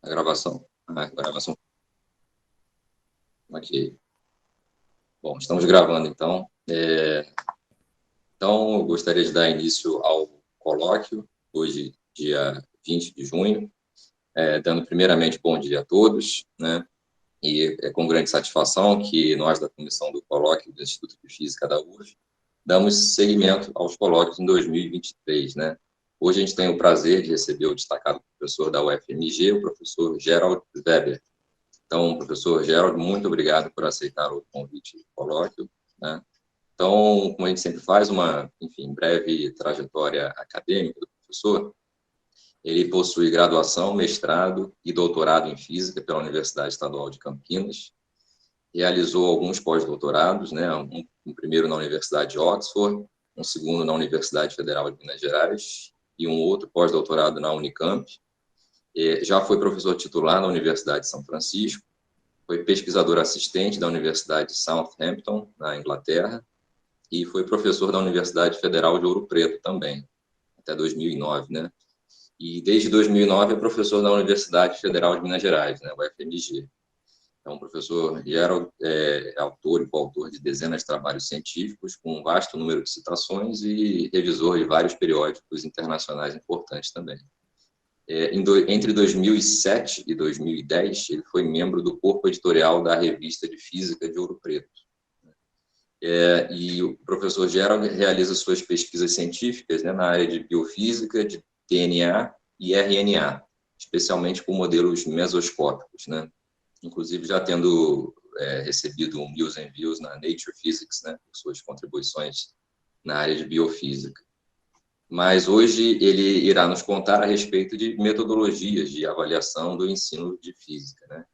A gravação. A gravação. Ok. Bom, estamos gravando, então. Então, eu gostaria de dar início ao colóquio, hoje, dia 20 de junho, dando primeiramente bom dia a todos, né? E é com grande satisfação que nós, da comissão do colóquio do Instituto de Física da UF, damos seguimento aos colóquios em 2023, né? Hoje a gente tem o prazer de receber o destacado professor da UFMG, o professor Gerald Weber. Então, professor Gerald, muito obrigado por aceitar o convite do colóquio, né? Então, como a gente sempre faz uma, enfim, breve trajetória acadêmica do professor, ele possui graduação, mestrado e doutorado em Física pela Universidade Estadual de Campinas, realizou alguns pós-doutorados, né? Um primeiro na Universidade de Oxford, um segundo na Universidade Federal de Minas Gerais e um outro pós-doutorado na Unicamp. Já foi professor titular na Universidade de São Francisco, foi pesquisador assistente da Universidade de Southampton, na Inglaterra, e foi professor da Universidade Federal de Ouro Preto também, até 2009, né? E desde 2009 é professor da Universidade Federal de Minas Gerais, né, UFMG. Então, o professor Gerald é autor e coautor de dezenas de trabalhos científicos, com um vasto número de citações e revisor de vários periódicos internacionais importantes também. Entre 2007 e 2010, ele foi membro do corpo editorial da Revista de Física de Ouro Preto. E o professor Gerald realiza suas pesquisas científicas, né, na área de biofísica, de DNA e RNA, especialmente com modelos mesoscópicos, né? Inclusive já tendo recebido um News and Views na Nature Physics, né, por suas contribuições na área de biofísica. Mas hoje ele irá nos contar a respeito de metodologias de avaliação do ensino de física, né?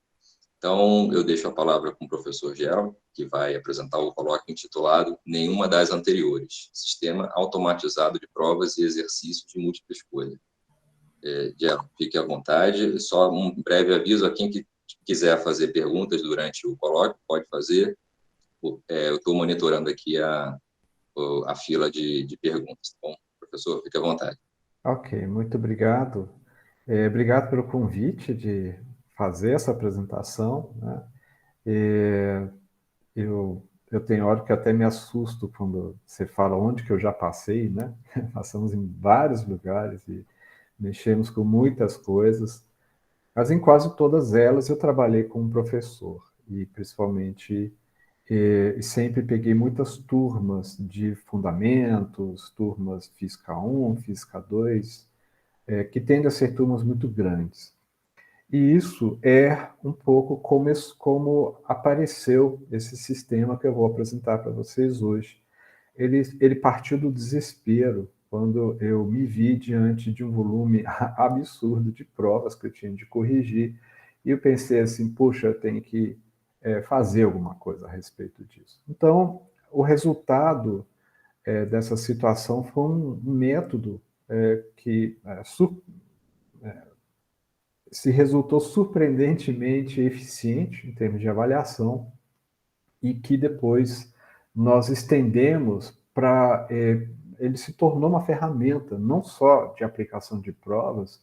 Então, eu deixo a palavra com o professor Gerald, que vai apresentar o colóquio intitulado Nenhuma das Anteriores, Sistema Automatizado de Provas e Exercícios de Múltipla Escolha. Gerald, fique à vontade. Só um breve aviso a quem que quiser fazer perguntas durante o colóquio, pode fazer. Eu estou monitorando aqui a fila de perguntas. Bom, professor, fique à vontade. Ok, muito obrigado. Obrigado pelo convite de fazer essa apresentação, né? Eu tenho hora que até me assusto quando você fala onde que eu já passei, né? Passamos em vários lugares e mexemos com muitas coisas, mas em quase todas elas eu trabalhei como professor e principalmente e sempre peguei muitas turmas de fundamentos, turmas Física 1, Física 2, que tendem a ser turmas muito grandes. E isso é um pouco como apareceu esse sistema que eu vou apresentar para vocês hoje. Ele partiu do desespero quando eu me vi diante de um volume absurdo de provas que eu tinha de corrigir, e eu pensei assim, puxa, eu tenho que fazer alguma coisa a respeito disso. Então, o resultado dessa situação foi um método que se resultou surpreendentemente eficiente em termos de avaliação e que depois nós estendemos para... ele se tornou uma ferramenta não só de aplicação de provas,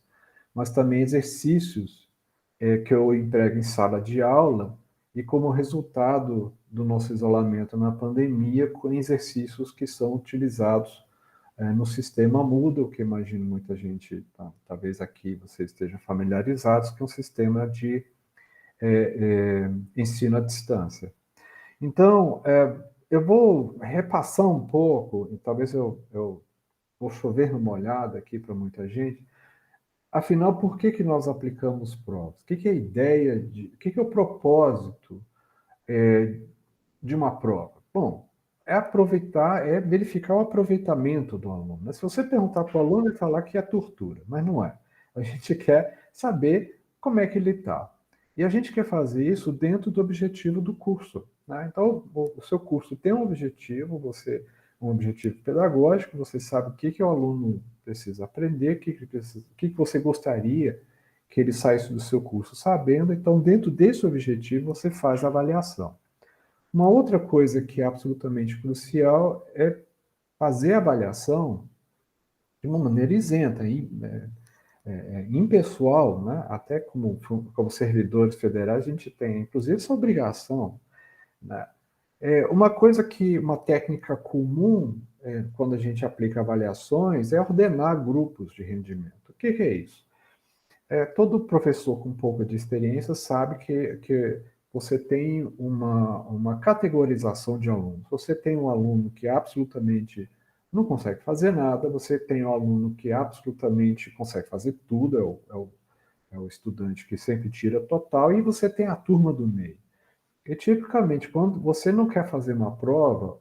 mas também exercícios que eu entrego em sala de aula e como resultado do nosso isolamento na pandemia, com exercícios que são utilizados no sistema Moodle, que imagino muita gente, talvez aqui você esteja familiarizados, que é um sistema de ensino à distância. Então, eu vou repassar um pouco, e talvez eu vou chover numa olhada aqui para muita gente. Afinal, por que nós aplicamos provas? O que é a ideia o que é o propósito de uma prova? Bom, é verificar o aproveitamento do aluno. Se você perguntar para o aluno, ele vai falar que é tortura, mas não é. A gente quer saber como é que ele está. E a gente quer fazer isso dentro do objetivo do curso, né? Então, o seu curso tem um objetivo, um objetivo pedagógico, você sabe o que o aluno precisa aprender, o que você gostaria que ele saísse do seu curso sabendo. Então, dentro desse objetivo, você faz a avaliação. Uma outra coisa que é absolutamente crucial é fazer a avaliação de uma maneira isenta, impessoal, né? Até como servidores federais, a gente tem, inclusive, essa obrigação, né? Uma técnica comum, quando a gente aplica avaliações, é ordenar grupos de rendimento. O que é isso? Todo professor com um pouco de experiência sabe que você tem uma categorização de alunos. Você tem um aluno que absolutamente não consegue fazer nada, você tem um aluno que absolutamente consegue fazer tudo, é o estudante que sempre tira total, e você tem a turma do meio. E tipicamente, quando você não quer fazer uma prova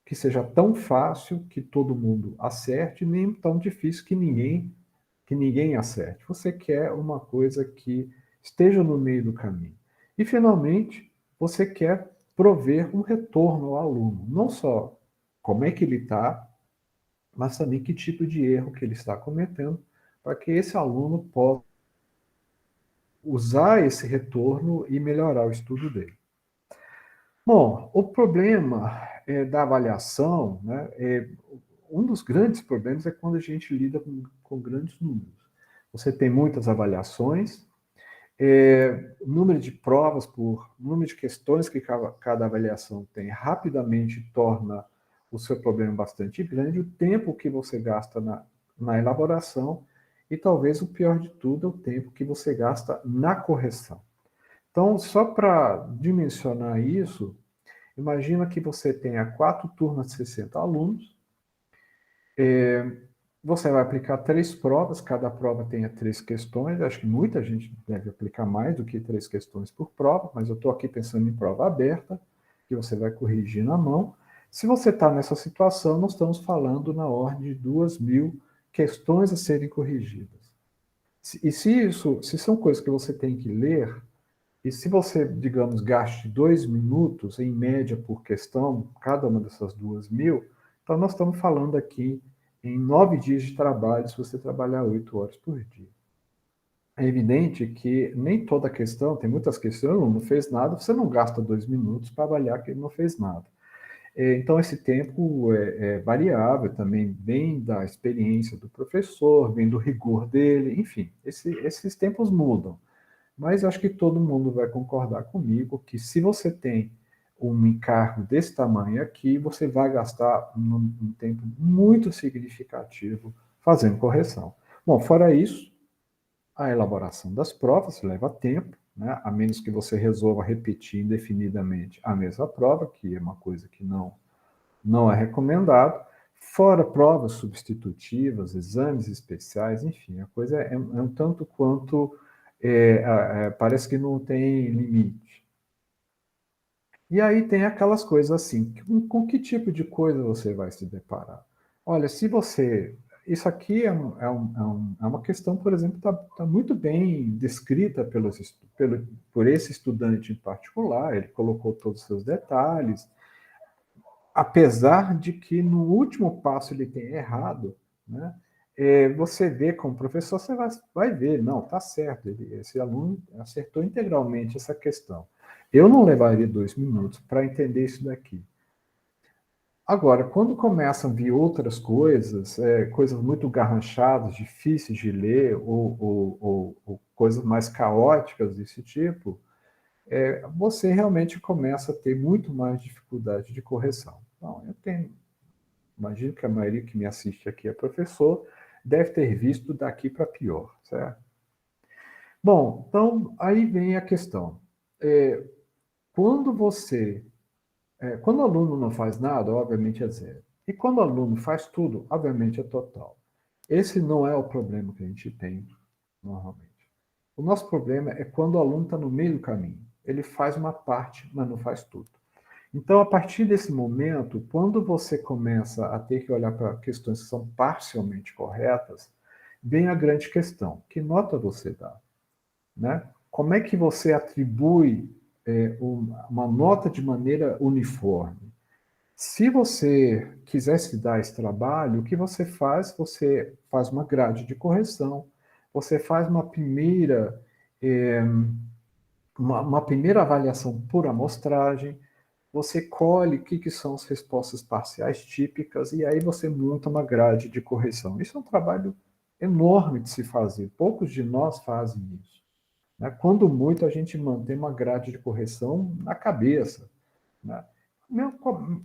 que seja tão fácil que todo mundo acerte, nem tão difícil que ninguém acerte. Você quer uma coisa que esteja no meio do caminho. E, finalmente, você quer prover um retorno ao aluno. Não só como é que ele está, mas também que tipo de erro que ele está cometendo, para que esse aluno possa usar esse retorno e melhorar o estudo dele. Bom, o problema da avaliação, né, um dos grandes problemas é quando a gente lida com grandes números. Você tem muitas avaliações, número de provas número de questões que cada avaliação tem rapidamente torna o seu problema bastante grande, o tempo que você gasta na elaboração e talvez o pior de tudo é o tempo que você gasta na correção. Então, só para dimensionar isso, imagina que você tenha 4 turmas de 60 alunos, você vai aplicar 3 provas, cada prova tenha 3 questões, acho que muita gente deve aplicar mais do que 3 questões por prova, mas eu estou aqui pensando em prova aberta, que você vai corrigir na mão. Se você está nessa situação, nós estamos falando na ordem de 2.000 questões a serem corrigidas. Se são coisas que você tem que ler, e se você, digamos, gaste 2 minutos, em média, por questão, cada uma dessas 2.000, então nós estamos falando aqui em 9 dias de trabalho, se você trabalhar 8 horas por dia. É evidente que nem toda questão, tem muitas questões, não fez nada, você não gasta 2 minutos para avaliar que ele não fez nada. Então, esse tempo é variável, também vem da experiência do professor, vem do rigor dele, enfim, esses tempos mudam. Mas acho que todo mundo vai concordar comigo que se você tem um encargo desse tamanho aqui, você vai gastar um tempo muito significativo fazendo correção. Bom, fora isso, a elaboração das provas leva tempo, né? A menos que você resolva repetir indefinidamente a mesma prova, que é uma coisa que não é recomendado. Fora provas substitutivas, exames especiais, enfim, a coisa é um tanto quanto parece que não tem limite. E aí tem aquelas coisas assim, com que tipo de coisa você vai se deparar? Olha, se você... Isso aqui é uma questão, por exemplo, tá muito bem descrita por esse estudante em particular, ele colocou todos os seus detalhes, apesar de que no último passo ele tenha errado, né? Você vê como professor, você vai ver, não, tá certo, esse aluno acertou integralmente essa questão. Eu não levaria 2 minutos para entender isso daqui. Agora, quando começam a vir outras coisas, coisas muito garranchadas, difíceis de ler, ou coisas mais caóticas desse tipo, você realmente começa a ter muito mais dificuldade de correção. Então, imagino que a maioria que me assiste aqui é professor, deve ter visto daqui para pior, certo? Bom, então aí vem a questão. Quando quando o aluno não faz nada, obviamente é zero. E quando o aluno faz tudo, obviamente é total. Esse não é o problema que a gente tem normalmente. O nosso problema é quando o aluno está no meio do caminho. Ele faz uma parte, mas não faz tudo. Então, a partir desse momento, quando você começa a ter que olhar para questões que são parcialmente corretas, vem a grande questão: que nota você dá? Né? Como é que você atribui uma nota de maneira uniforme? Se você quisesse dar esse trabalho, o que você faz? Você faz uma grade de correção, você faz uma primeira avaliação por amostragem, você colhe o que são as respostas parciais típicas e aí você monta uma grade de correção. Isso é um trabalho enorme de se fazer. Poucos de nós fazem isso, né? Quando muito, a gente mantém uma grade de correção na cabeça, né?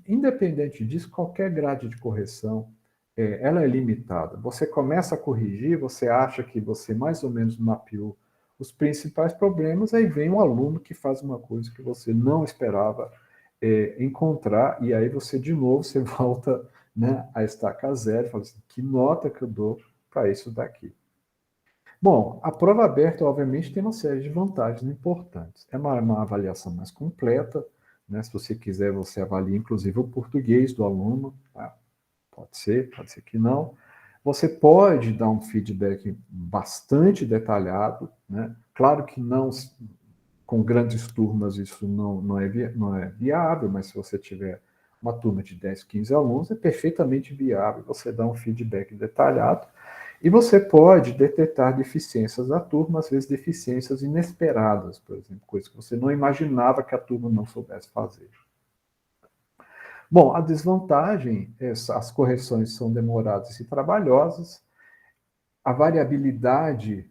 Independente disso, qualquer grade de correção, ela é limitada. Você começa a corrigir, você acha que você mais ou menos mapeou os principais problemas, aí vem um aluno que faz uma coisa que você não esperava encontrar, e aí você, de novo, você volta, né, a estaca zero, fala assim, que nota que eu dou para isso daqui? Bom, a prova aberta, obviamente, tem uma série de vantagens importantes. É uma avaliação mais completa, né? Se você quiser, você avalia, inclusive, o português do aluno, tá? Pode ser que não. Você pode dar um feedback bastante detalhado, né? Claro que não com grandes turmas isso não é viável, mas se você tiver uma turma de 10, 15 alunos, é perfeitamente viável você dar um feedback detalhado. E você pode detectar deficiências da turma, às vezes deficiências inesperadas, por exemplo, coisas que você não imaginava que a turma não soubesse fazer. Bom, a desvantagem, as correções são demoradas e trabalhosas, a variabilidade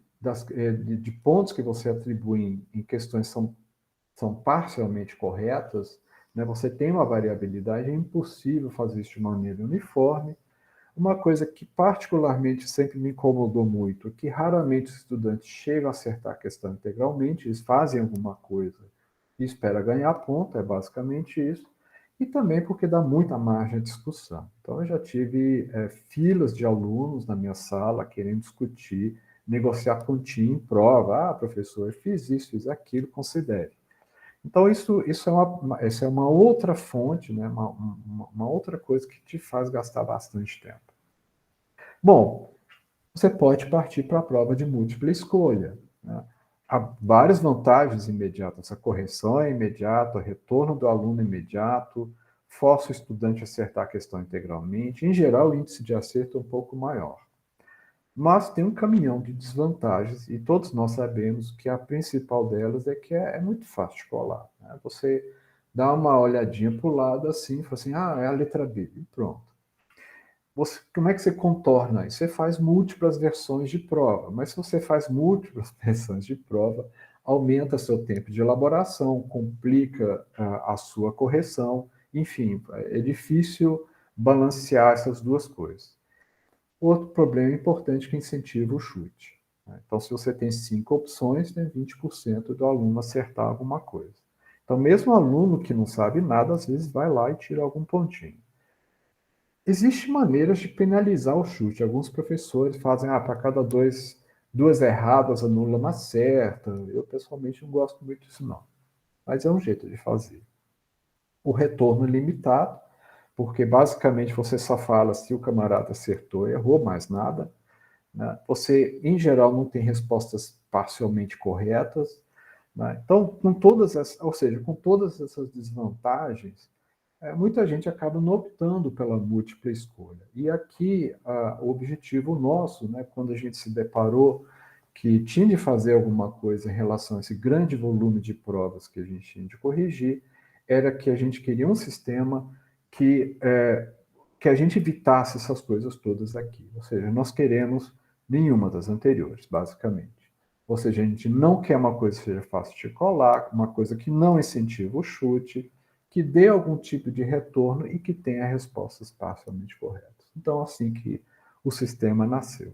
de pontos que você atribui em questões são parcialmente corretas, né? Você tem uma variabilidade, é impossível fazer isso de maneira uniforme. Uma coisa que particularmente sempre me incomodou muito, que raramente os estudantes chegam a acertar a questão integralmente, eles fazem alguma coisa e espera ganhar ponto, é basicamente isso, e também porque dá muita margem à discussão. Então, eu já tive filas de alunos na minha sala querendo discutir, negociar pontinho em prova. Ah, professor, eu fiz isso, fiz aquilo, considere. Então, isso é uma outra fonte, né? Uma outra coisa que te faz gastar bastante tempo. Bom, você pode partir para a prova de múltipla escolha, né? Há várias vantagens imediatas. A correção é imediata, o retorno do aluno é imediato, força o estudante a acertar a questão integralmente. Em geral, o índice de acerto é um pouco maior. Mas tem um caminhão de desvantagens, e todos nós sabemos que a principal delas é que é muito fácil de colar, né? Você dá uma olhadinha para o lado assim, fala assim, ah, é a letra B, e pronto. Como é que você contorna isso? Você faz múltiplas versões de prova, mas se você faz múltiplas versões de prova, aumenta seu tempo de elaboração, complica a sua correção, enfim, é difícil balancear essas duas coisas. Outro problema importante que incentiva o chute, né? Então, se você tem 5 opções, tem 20% do aluno acertar alguma coisa. Então, mesmo o aluno que não sabe nada, às vezes vai lá e tira algum pontinho. Existem maneiras de penalizar o chute. Alguns professores fazem, para cada duas erradas, anula uma certa. Eu, pessoalmente, não gosto muito disso, não. Mas é um jeito de fazer. O retorno é limitado, porque basicamente você só fala se o camarada acertou, errou, mais nada, né? Você, em geral, não tem respostas parcialmente corretas, né? Então, com todas essas desvantagens, muita gente acaba não optando pela múltipla escolha. E aqui, o objetivo nosso, né, quando a gente se deparou que tinha de fazer alguma coisa em relação a esse grande volume de provas que a gente tinha de corrigir, era que a gente queria um sistema que a gente evitasse essas coisas todas aqui. Ou seja, nós queremos nenhuma das anteriores, basicamente. Ou seja, a gente não quer uma coisa que seja fácil de colar, uma coisa que não incentiva o chute, que dê algum tipo de retorno e que tenha respostas parcialmente corretas. Então, assim que o sistema nasceu.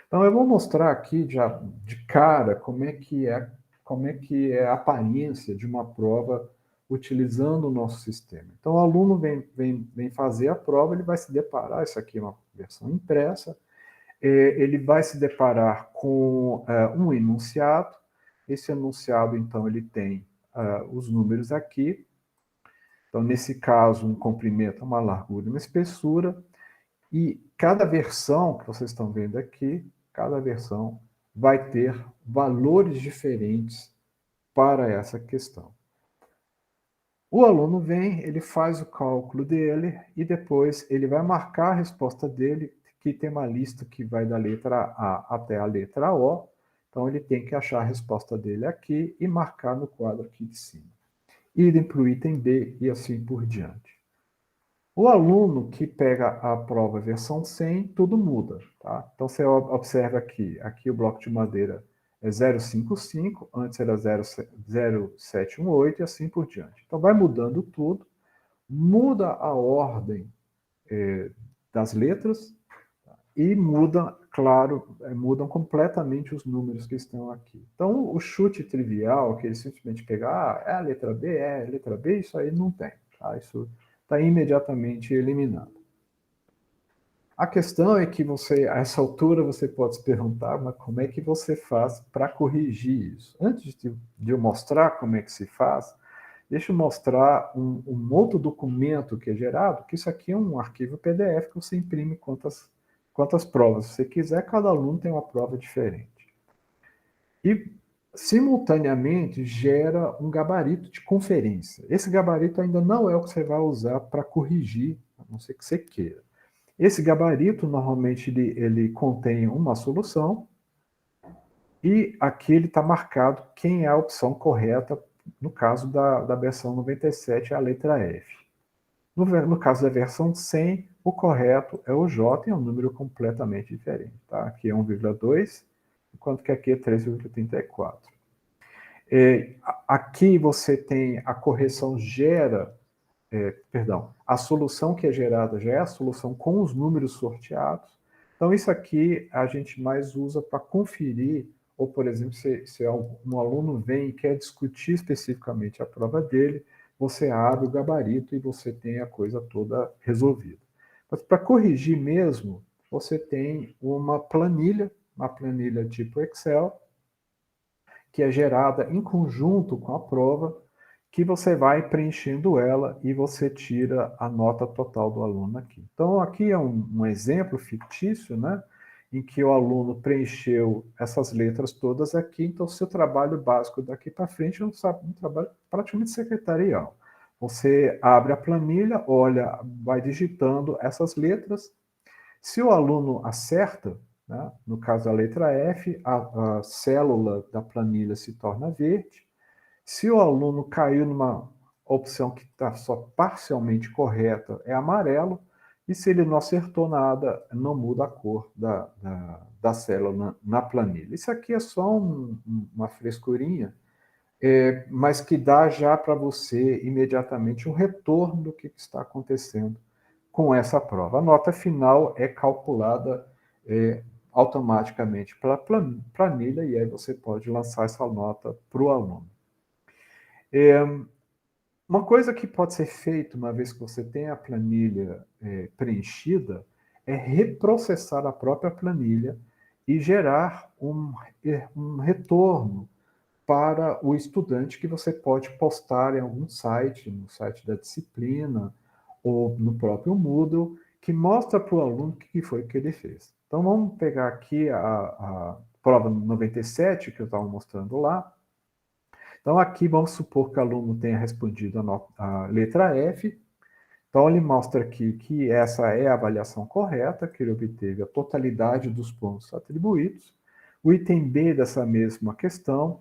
Então, eu vou mostrar aqui já de cara como é que é a aparência de uma prova utilizando o nosso sistema. Então, o aluno vem fazer a prova, ele vai se deparar, isso aqui é uma versão impressa, ele vai se deparar com um enunciado. Esse enunciado, então, ele tem os números aqui. Então, nesse caso, um comprimento, uma largura e uma espessura. E cada versão que vocês estão vendo aqui, cada versão vai ter valores diferentes para essa questão. O aluno vem, ele faz o cálculo dele e depois ele vai marcar a resposta dele, que tem uma lista que vai da letra A até a letra O. Então, ele tem que achar a resposta dele aqui e marcar no quadro aqui de cima. Idem para o item B e assim por diante. O aluno que pega a prova versão 100, tudo muda, tá? Então, você observa aqui o bloco de madeira é 055, antes era 0718 e assim por diante. Então, vai mudando tudo, muda a ordem das letras e muda, claro, mudam completamente os números que estão aqui. Então, o chute trivial, que ele simplesmente pega, é a letra B, é a letra B, isso aí não tem, tá? Isso está imediatamente eliminado. A questão é que você, a essa altura, você pode se perguntar, mas como é que você faz para corrigir isso? Antes de eu mostrar como é que se faz, deixa eu mostrar um outro documento que é gerado, que isso aqui é um arquivo PDF que você imprime quantas provas você quiser, cada aluno tem uma prova diferente. E, simultaneamente, gera um gabarito de conferência. Esse gabarito ainda não é o que você vai usar para corrigir, a não ser que você queira. Esse gabarito, normalmente, ele contém uma solução e aqui ele está marcado quem é a opção correta, no caso da versão 97, é a letra F. No caso da versão 100, o correto é o J, e é um número completamente diferente. Tá? Aqui é 1,2, enquanto que aqui é 3,34. Aqui você tem a correção a solução que é gerada já é a solução com os números sorteados. Então, isso aqui a gente mais usa para conferir, ou, por exemplo, se um aluno vem e quer discutir especificamente a prova dele, você abre o gabarito e você tem a coisa toda resolvida. Mas para corrigir mesmo, você tem uma planilha tipo Excel, que é gerada em conjunto com a prova, que você vai preenchendo ela e você tira a nota total do aluno aqui. Então, aqui é um exemplo fictício, né? Em que o aluno preencheu essas letras todas aqui, então seu trabalho básico daqui para frente é um trabalho praticamente secretarial. Você abre a planilha, olha, vai digitando essas letras. Se o aluno acerta, né, no caso da letra F, a célula da planilha se torna verde. Se o aluno caiu numa opção que está só parcialmente correta, é amarelo. E se ele não acertou nada, não muda a cor da célula na planilha. Isso aqui é só uma frescurinha, mas que dá já para você imediatamente um retorno do que está acontecendo com essa prova. A nota final é calculada automaticamente pela planilha e aí você pode lançar essa nota para o aluno. Uma coisa que pode ser feita uma vez que você tem a planilha preenchida é reprocessar a própria planilha e gerar um retorno para o estudante que você pode postar em algum site, no site da disciplina ou no próprio Moodle, que mostra para o aluno o que foi que ele fez. Então, vamos pegar aqui a prova 97, que eu estava mostrando lá. Então, aqui vamos supor que o aluno tenha respondido a letra F. Então, ele mostra aqui que essa é a avaliação correta, que ele obteve a totalidade dos pontos atribuídos. O item B dessa mesma questão,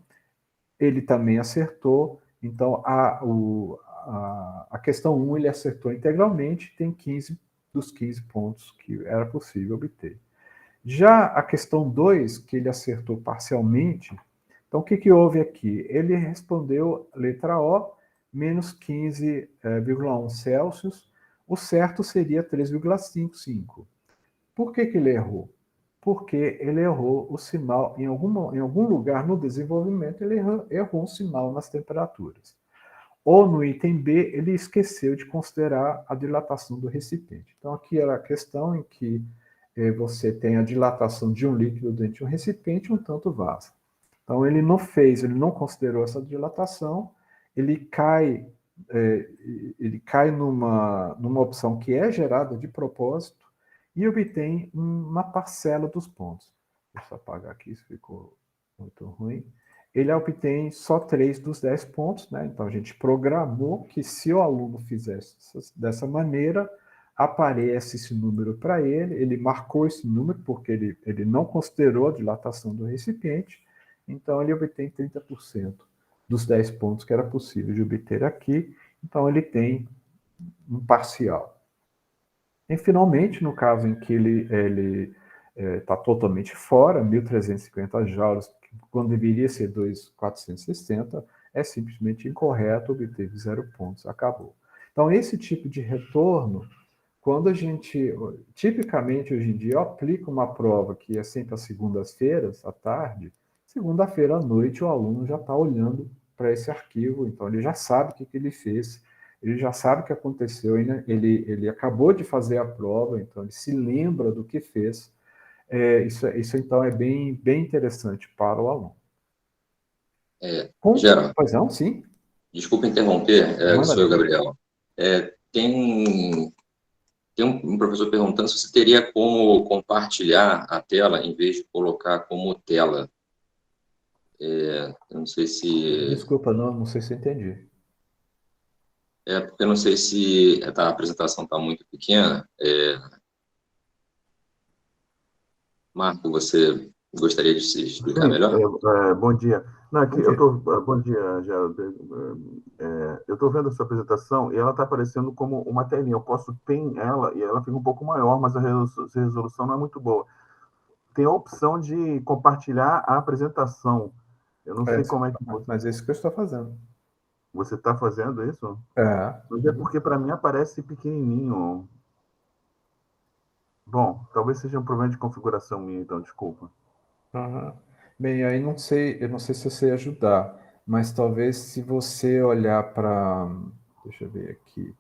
ele também acertou. Então, a questão 1 ele acertou integralmente, tem 15 dos 15 pontos que era possível obter. Já a questão 2, que ele acertou parcialmente, então o que houve aqui? Ele respondeu letra O, menos 15,1 Celsius, o certo seria 3,55. Por que ele errou? Porque ele errou o sinal, em algum lugar no desenvolvimento, ele errou um sinal nas temperaturas. Ou no item B, ele esqueceu de considerar a dilatação do recipiente. Então, aqui era a questão em que você tem a dilatação de um líquido dentro de um recipiente, um tanto vaza. Então, ele não considerou essa dilatação, ele cai numa opção que é gerada de propósito e obtém uma parcela dos pontos. Deixa eu apagar aqui, isso ficou muito ruim. Ele obtém só 3 dos 10 pontos, né? Então a gente programou que se o aluno fizesse dessa maneira, aparece esse número para ele, ele marcou esse número porque ele não considerou a dilatação do recipiente, então ele obtém 30% dos 10 pontos que era possível de obter aqui, então ele tem um parcial. E, finalmente, no caso em que ele está totalmente fora, 1.350 joules, quando deveria ser 2.460, é simplesmente incorreto, obteve 0 pontos, acabou. Então, esse tipo de retorno, quando a gente, tipicamente hoje em dia, eu aplico uma prova que é sempre às segundas-feiras, à tarde, segunda-feira à noite o aluno já está olhando para esse arquivo, então ele já sabe o que ele fez, ele já sabe o que aconteceu, né? Ele acabou de fazer a prova, então ele se lembra do que fez. Isso então é bem interessante para o aluno. Geraldo, Pois não, sim. desculpa interromper, Manda sou eu, bem. Gabriel. Tem um professor perguntando se você teria como compartilhar a tela em vez de colocar como tela. Eu não sei se... Desculpa, não sei se eu entendi. porque eu não sei se a apresentação está muito pequena. Marco, você gostaria de se explicar Sim, melhor? bom dia. Não, aqui Bom eu dia. tô, bom dia, Geraldo. Eu estou vendo a sua apresentação e ela está aparecendo como uma telinha. Eu posso ter ela e ela fica um pouco maior, mas a resolução não é muito boa. Tem a opção de compartilhar a apresentação. Eu não sei como é que Mas é isso que eu estou fazendo. você está fazendo isso, É. mas é porque para mim aparece pequenininho. Bom, talvez seja um problema de configuração minha, então, desculpa. Uhum. Bem, aí eu não sei se eu sei ajudar, mas talvez se você olhar para, deixa eu ver aqui,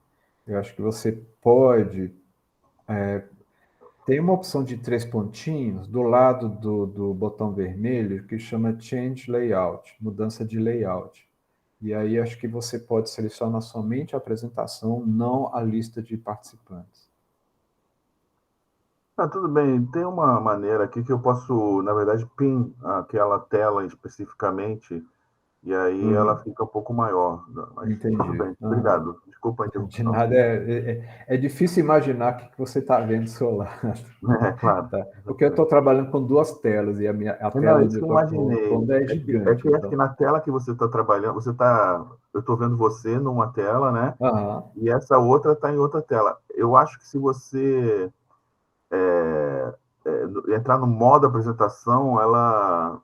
eu acho que você pode, tem uma opção de 3 pontinhos do lado do botão vermelho que chama Change Layout, mudança de layout. E aí acho que você pode selecionar somente a apresentação, não a lista de participantes. Ah, tudo bem. Tem uma maneira aqui que eu posso, na verdade, pin aquela tela especificamente, e aí ela Uhum. fica um pouco maior. Mas tudo Entendi. bem. Uhum. Obrigado. Desculpa a De interrupção. nada, é difícil imaginar o que você está vendo do seu lado. É, claro. Tá? Porque eu estou Exatamente. trabalhando com duas telas e a Não, tela é onde isso eu que eu estou imaginei. pondo é gigante. Acho que Então, na tela que você está trabalhando, eu estou vendo você numa tela, né? aham. E essa outra está em outra tela. Eu acho que se você entrar no modo apresentação, ela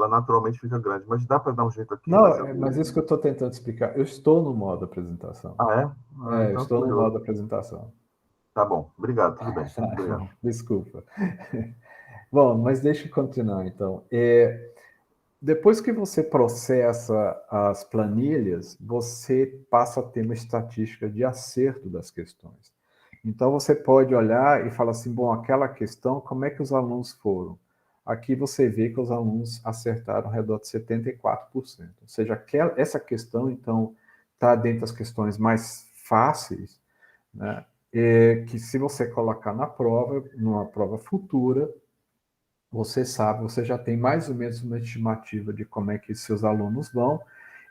naturalmente fica grande. Mas dá para dar um jeito aqui, Não, mas eu mas isso que eu estou tentando explicar. Eu estou no modo apresentação. Ah, é? Ah, Eu então estou sou no eu. modo apresentação. Tá bom. Obrigado, tudo bem. Tá, Obrigado. desculpa. Bom, mas deixa eu continuar então. Depois que você processa as planilhas, você passa a ter uma estatística de acerto das questões. Então, você pode olhar e falar assim, bom, aquela questão, como é que os alunos foram? Aqui você vê que os alunos acertaram ao redor de 74%. Ou seja, essa questão, então, está dentro das questões mais fáceis, né? Que se você colocar na prova, numa prova futura, você sabe, você já tem mais ou menos uma estimativa de como é que seus alunos vão,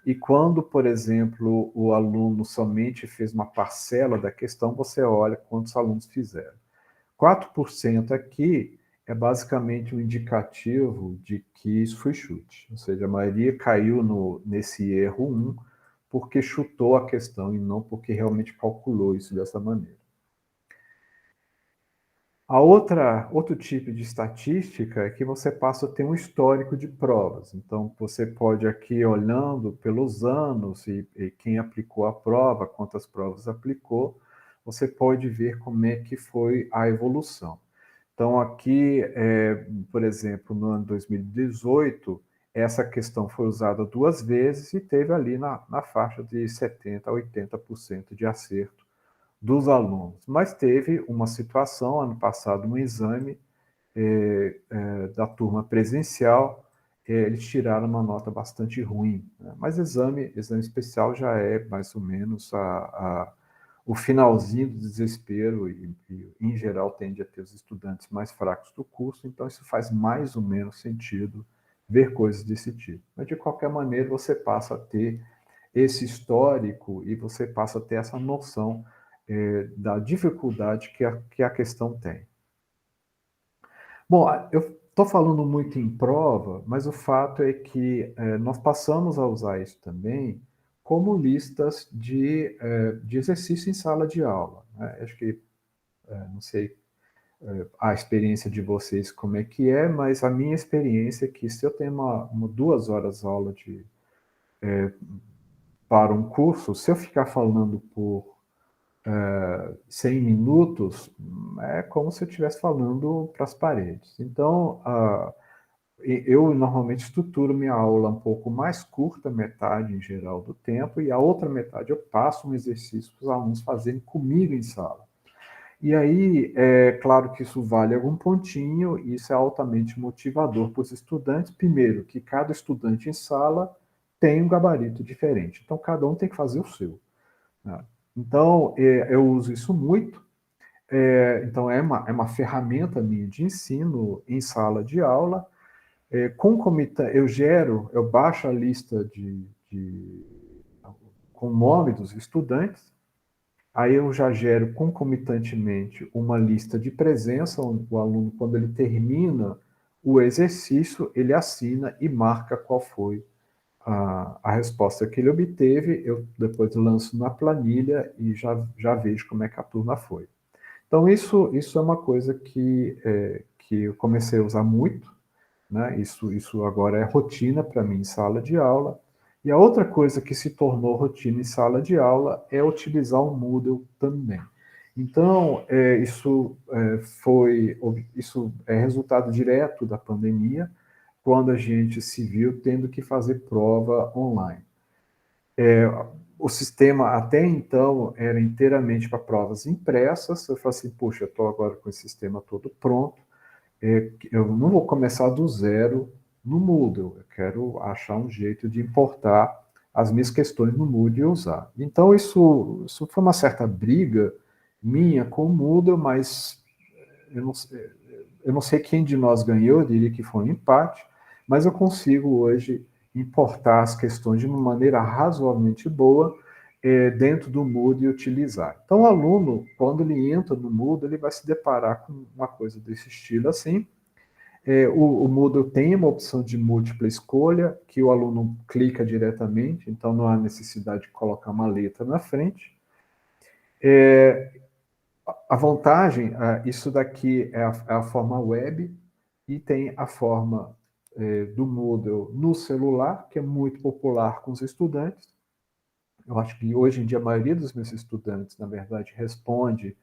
e quando, por exemplo, o aluno somente fez uma parcela da questão, você olha quantos alunos fizeram. 4% aqui é basicamente um indicativo de que isso foi chute, ou seja, a maioria caiu nesse erro 1 porque chutou a questão e não porque realmente calculou isso dessa maneira. Outro tipo de estatística é que você passa a ter um histórico de provas. Então, você pode aqui, olhando pelos anos e quem aplicou a prova, quantas provas aplicou, você pode ver como é que foi a evolução. Então, aqui, por exemplo, no ano 2018, essa questão foi usada 2 vezes e teve ali na faixa de 70% a 80% de acerto dos alunos. Mas teve uma situação, ano passado, um exame da turma presencial, eles tiraram uma nota bastante ruim. Né? Mas exame especial já é mais ou menos o finalzinho do desespero e, em geral, tende a ter os estudantes mais fracos do curso, então isso faz mais ou menos sentido ver coisas desse tipo. Mas, de qualquer maneira, você passa a ter esse histórico e você passa a ter essa noção da dificuldade que a questão tem. Bom, eu estou falando muito em prova, mas o fato é que nós passamos a usar isso também como listas de exercício em sala de aula. Né? Acho que Não sei a experiência de vocês como é que é, mas a minha experiência é que se eu tenho uma 2 horas aula para um curso, se eu ficar falando por 100 minutos, é como se eu estivesse falando para as paredes. Então, eu normalmente estruturo minha aula um pouco mais curta, metade em geral do tempo, e a outra metade eu passo um exercício para os alunos fazerem comigo em sala. E aí, é claro que isso vale algum pontinho, e isso é altamente motivador para os estudantes. Primeiro, que cada estudante em sala tem um gabarito diferente, então cada um tem que fazer o seu, né? Então, eu uso isso muito. Então, é uma ferramenta minha de ensino em sala de aula. Concomitante, eu baixo a lista com o nome dos estudantes, aí eu já gero concomitantemente uma lista de presença, onde o aluno, quando ele termina o exercício, ele assina e marca qual foi a resposta que ele obteve. Eu depois lanço na planilha e já vejo como é que a turma foi. Então, isso é uma coisa que eu comecei a usar muito, né? Isso agora é rotina para mim em sala de aula. E a outra coisa que se tornou rotina em sala de aula é utilizar o Moodle também. Então, isso é resultado direto da pandemia, quando a gente se viu tendo que fazer prova online. O sistema até então era inteiramente para provas impressas. Eu falei assim, puxa, eu estou agora com esse sistema todo pronto, eu não vou começar do zero no Moodle, eu quero achar um jeito de importar as minhas questões no Moodle e usar. Então, isso foi uma certa briga minha com o Moodle, mas eu não sei quem de nós ganhou, eu diria que foi um empate, mas eu consigo hoje importar as questões de uma maneira razoavelmente boa dentro do Moodle e utilizar. Então, o aluno, quando ele entra no Moodle, ele vai se deparar com uma coisa desse estilo assim. O Moodle tem uma opção de múltipla escolha, que o aluno clica diretamente, então não há necessidade de colocar uma letra na frente. A vantagem, isso daqui é a forma web, e tem a forma do Moodle no celular, que é muito popular com os estudantes. Eu acho que hoje em dia a maioria dos meus estudantes, na verdade, responde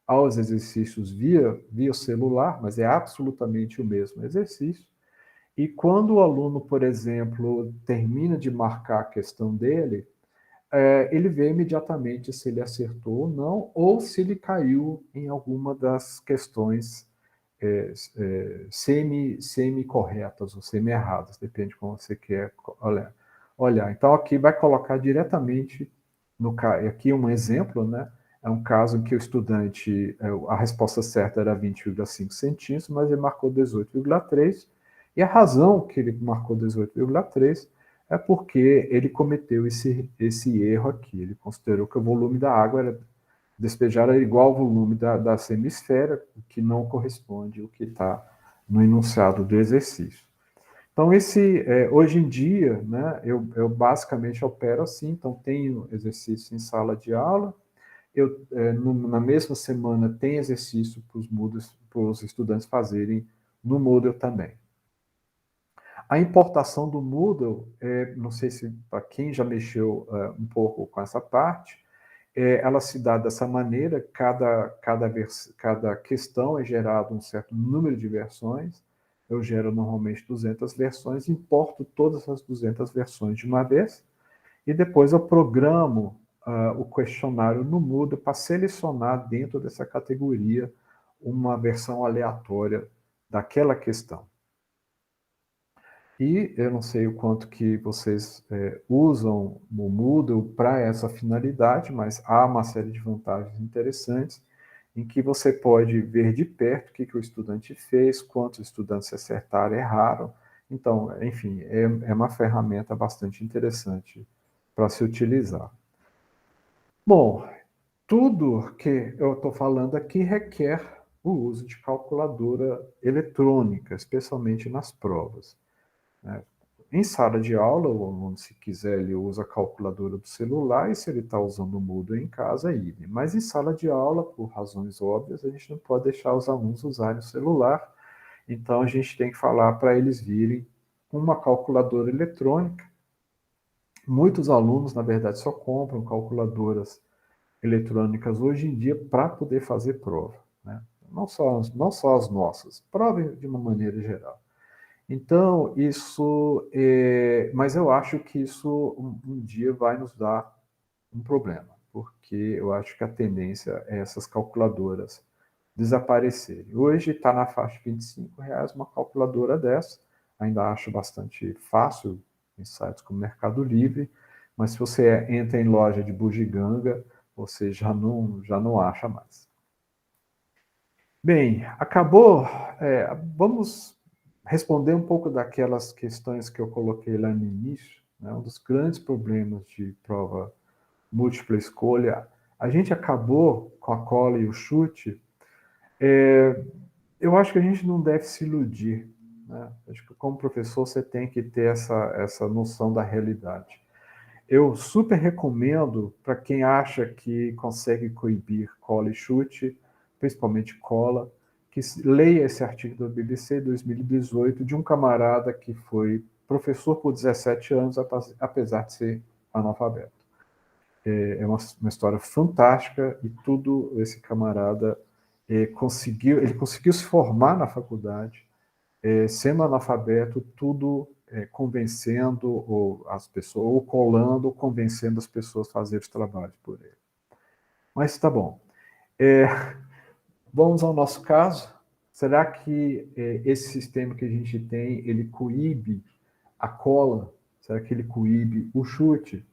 aos exercícios via celular, mas é absolutamente o mesmo exercício. E quando o aluno, por exemplo, termina de marcar a questão dele, ele vê imediatamente se ele acertou ou não, ou se ele caiu em alguma das questões semi-corretas ou semi-erradas, depende de como você quer olhar. Então, aqui vai colocar diretamente, aqui um exemplo, né? É um caso em que o estudante, a resposta certa era 20,5 centímetros, mas ele marcou 18,3, e a razão que ele marcou 18,3 é porque ele cometeu esse erro aqui. Ele considerou que o volume da água era despejada igual ao volume da semisfera, o que não corresponde ao que está no enunciado do exercício. Então, hoje em dia, né, eu basicamente opero assim. Então, tenho exercício em sala de aula, na mesma semana tem exercício para os estudantes fazerem no Moodle também. A importação do Moodle, não sei se para quem já mexeu um pouco com essa parte, ela se dá dessa maneira: cada questão é gerado um certo número de versões. Eu gero normalmente 200 versões, importo todas as 200 versões de uma vez, e depois eu programo o questionário no Moodle para selecionar dentro dessa categoria uma versão aleatória daquela questão. E eu não sei o quanto que vocês usam o Moodle para essa finalidade, mas há uma série de vantagens interessantes em que você pode ver de perto o que o estudante fez, quantos estudantes acertaram, erraram. Então, enfim, é uma ferramenta bastante interessante para se utilizar. Bom, tudo que eu estou falando aqui requer o uso de calculadora eletrônica, especialmente nas provas, né? em sala de aula, o aluno, se quiser, ele usa a calculadora do celular, e se ele está usando o Moodle em casa, é idem. Mas em sala de aula, por razões óbvias, a gente não pode deixar os alunos usarem o celular, então a gente tem que falar para eles virem uma calculadora eletrônica. Muitos alunos, na verdade, só compram calculadoras eletrônicas hoje em dia para poder fazer prova, né? Não só as nossas, prova de uma maneira geral. Então, mas eu acho que isso um dia vai nos dar um problema, porque eu acho que a tendência é essas calculadoras desaparecerem. Hoje está na faixa de R$ 25 uma calculadora dessa, ainda acho bastante fácil em sites como Mercado Livre, mas se você entra em loja de bugiganga, você já não acha mais. Bem, acabou. Vamos responder um pouco daquelas questões que eu coloquei lá no início, né? Um dos grandes problemas de prova múltipla escolha. A gente acabou com a cola e o chute. Eu acho que a gente não deve se iludir, né? Acho que como professor você tem que ter essa noção da realidade. Eu super recomendo para quem acha que consegue coibir cola e chute, principalmente cola, que leia esse artigo da BBC 2018 de um camarada que foi professor por 17 anos, apesar de ser analfabeto. É uma história fantástica e tudo esse camarada ele conseguiu se formar na faculdade, sendo analfabeto, tudo convencendo as pessoas, ou colando, ou convencendo as pessoas a fazer os trabalhos por ele. Mas tá bom. Vamos ao nosso caso. Será que esse sistema que a gente tem, ele coíbe a cola? Será que ele coíbe o chute?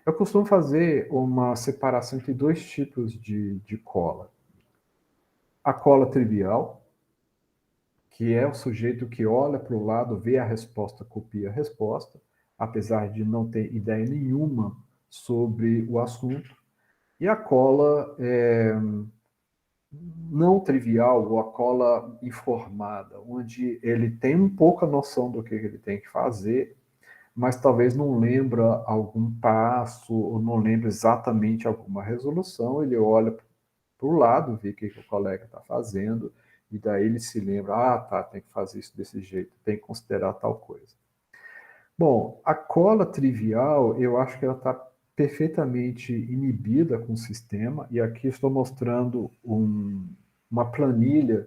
Eu costumo fazer uma separação entre dois tipos de cola. A cola trivial, que é o sujeito que olha para o lado, vê a resposta, copia a resposta, apesar de não ter ideia nenhuma sobre o assunto. E a cola não trivial, ou a cola informada, onde ele tem um pouco a noção do que ele tem que fazer, mas talvez não lembra algum passo, ou não lembra exatamente alguma resolução, ele olha para o lado, vê o que o colega está fazendo, e daí ele se lembra, tá, tem que fazer isso desse jeito, tem que considerar tal coisa. Bom, a cola trivial, eu acho que ela está perfeitamente inibida com o sistema, e aqui estou mostrando uma planilha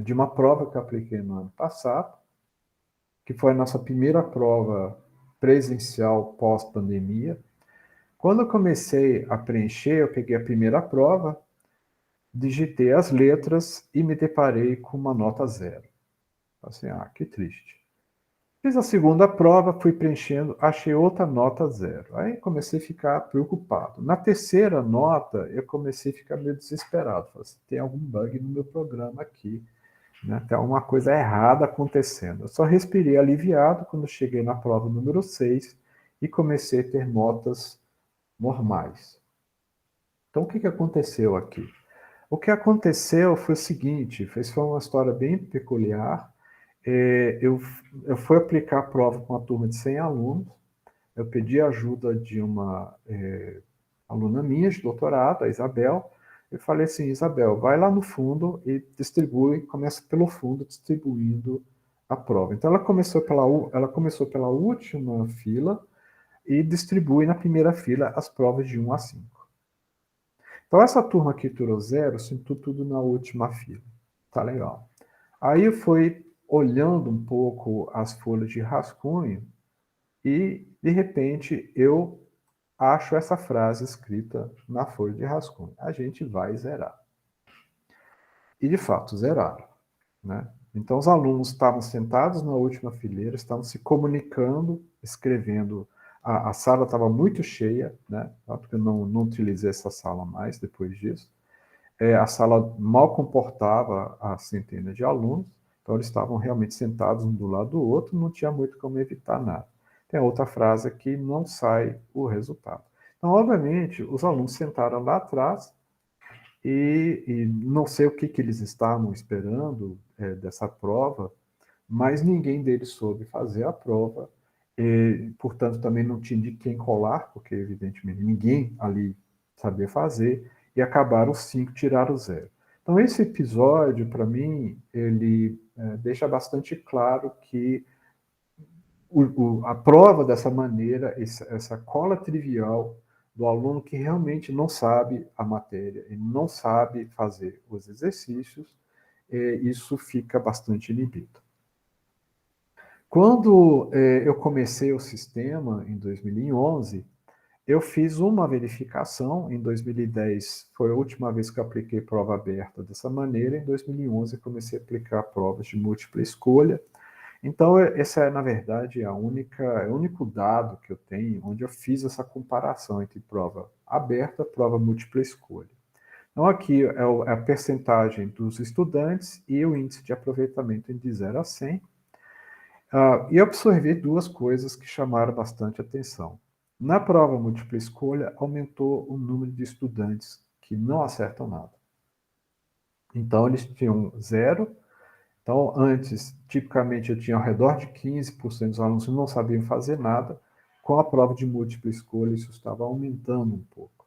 de uma prova que eu apliquei no ano passado, que foi a nossa primeira prova presencial pós-pandemia. Quando eu comecei a preencher, eu peguei a primeira prova, digitei as letras e me deparei com uma nota 0. Assim, que triste. Fiz a segunda prova, fui preenchendo, achei outra nota 0. Aí comecei a ficar preocupado. Na terceira nota, eu comecei a ficar meio desesperado. Falei assim, tem algum bug no meu programa aqui, né? Tem alguma coisa errada acontecendo. Eu só respirei aliviado quando cheguei na prova número 6 e comecei a ter notas normais. Então, o que aconteceu aqui? O que aconteceu foi o seguinte, foi uma história bem peculiar. Eu fui aplicar a prova com uma turma de 100 alunos, eu pedi a ajuda de uma aluna minha de doutorado, a Isabel, eu falei assim, Isabel, vai lá no fundo e começa pelo fundo, distribuindo a prova. Então, ela começou pela última fila e distribui na primeira fila as provas de 1 a 5. Então, essa turma que tirou 0, sentou tudo na última fila. Tá legal. Aí eu fui olhando um pouco as folhas de rascunho e, de repente, eu acho essa frase escrita na folha de rascunho. A gente vai zerar. E, de fato, zeraram, né? Então, os alunos estavam sentados na última fileira, estavam se comunicando, escrevendo. A sala estava muito cheia, né? Porque eu não utilizei essa sala mais depois disso. A sala mal comportava a centena de alunos, então eles estavam realmente sentados um do lado do outro, não tinha muito como evitar nada. Tem outra frase aqui, não sai o resultado. Então, obviamente, os alunos sentaram lá atrás e não sei o que eles estavam esperando dessa prova, mas ninguém deles soube fazer a prova, e, portanto, também não tinha de quem colar, porque, evidentemente, ninguém ali sabia fazer, e acabaram 5, tiraram 0. Então, esse episódio, para mim, ele deixa bastante claro que a prova dessa maneira, essa cola trivial do aluno que realmente não sabe a matéria, ele não sabe fazer os exercícios, isso fica bastante inibido. Quando eu comecei o sistema, em 2011, eu fiz uma verificação. Em 2010 foi a última vez que eu apliquei prova aberta dessa maneira. Em 2011 eu comecei a aplicar provas de múltipla escolha. Então, essa é, na verdade, é o único dado que eu tenho onde eu fiz essa comparação entre prova aberta e prova múltipla escolha. Então, aqui é a percentagem dos estudantes e o índice de aproveitamento de 0 a 100. E eu observei duas coisas que chamaram bastante atenção. Na prova múltipla escolha, aumentou o número de estudantes que não acertam nada. Então, eles tinham 0. Então, antes, tipicamente, eu tinha ao redor de 15% dos alunos que não sabiam fazer nada. Com a prova de múltipla escolha, isso estava aumentando um pouco.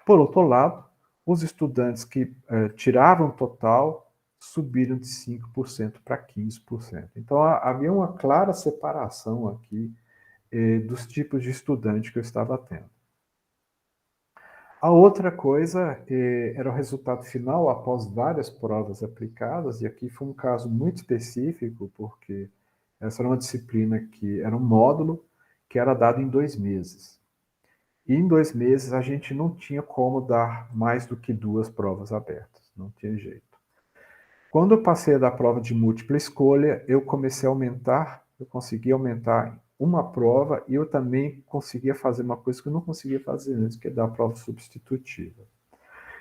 Por outro lado, os estudantes que tiravam total subiram de 5% para 15%. Então, havia uma clara separação aqui dos tipos de estudante que eu estava tendo. A outra coisa era o resultado final após várias provas aplicadas, e aqui foi um caso muito específico, porque essa era uma disciplina que era um módulo que era dado em 2 meses. E em 2 meses a gente não tinha como dar mais do que 2 provas abertas, não tinha jeito. Quando eu passei da prova de múltipla escolha, eu comecei a aumentar, eu consegui aumentar uma prova e eu também conseguia fazer uma coisa que eu não conseguia fazer antes, que é dar a prova substitutiva.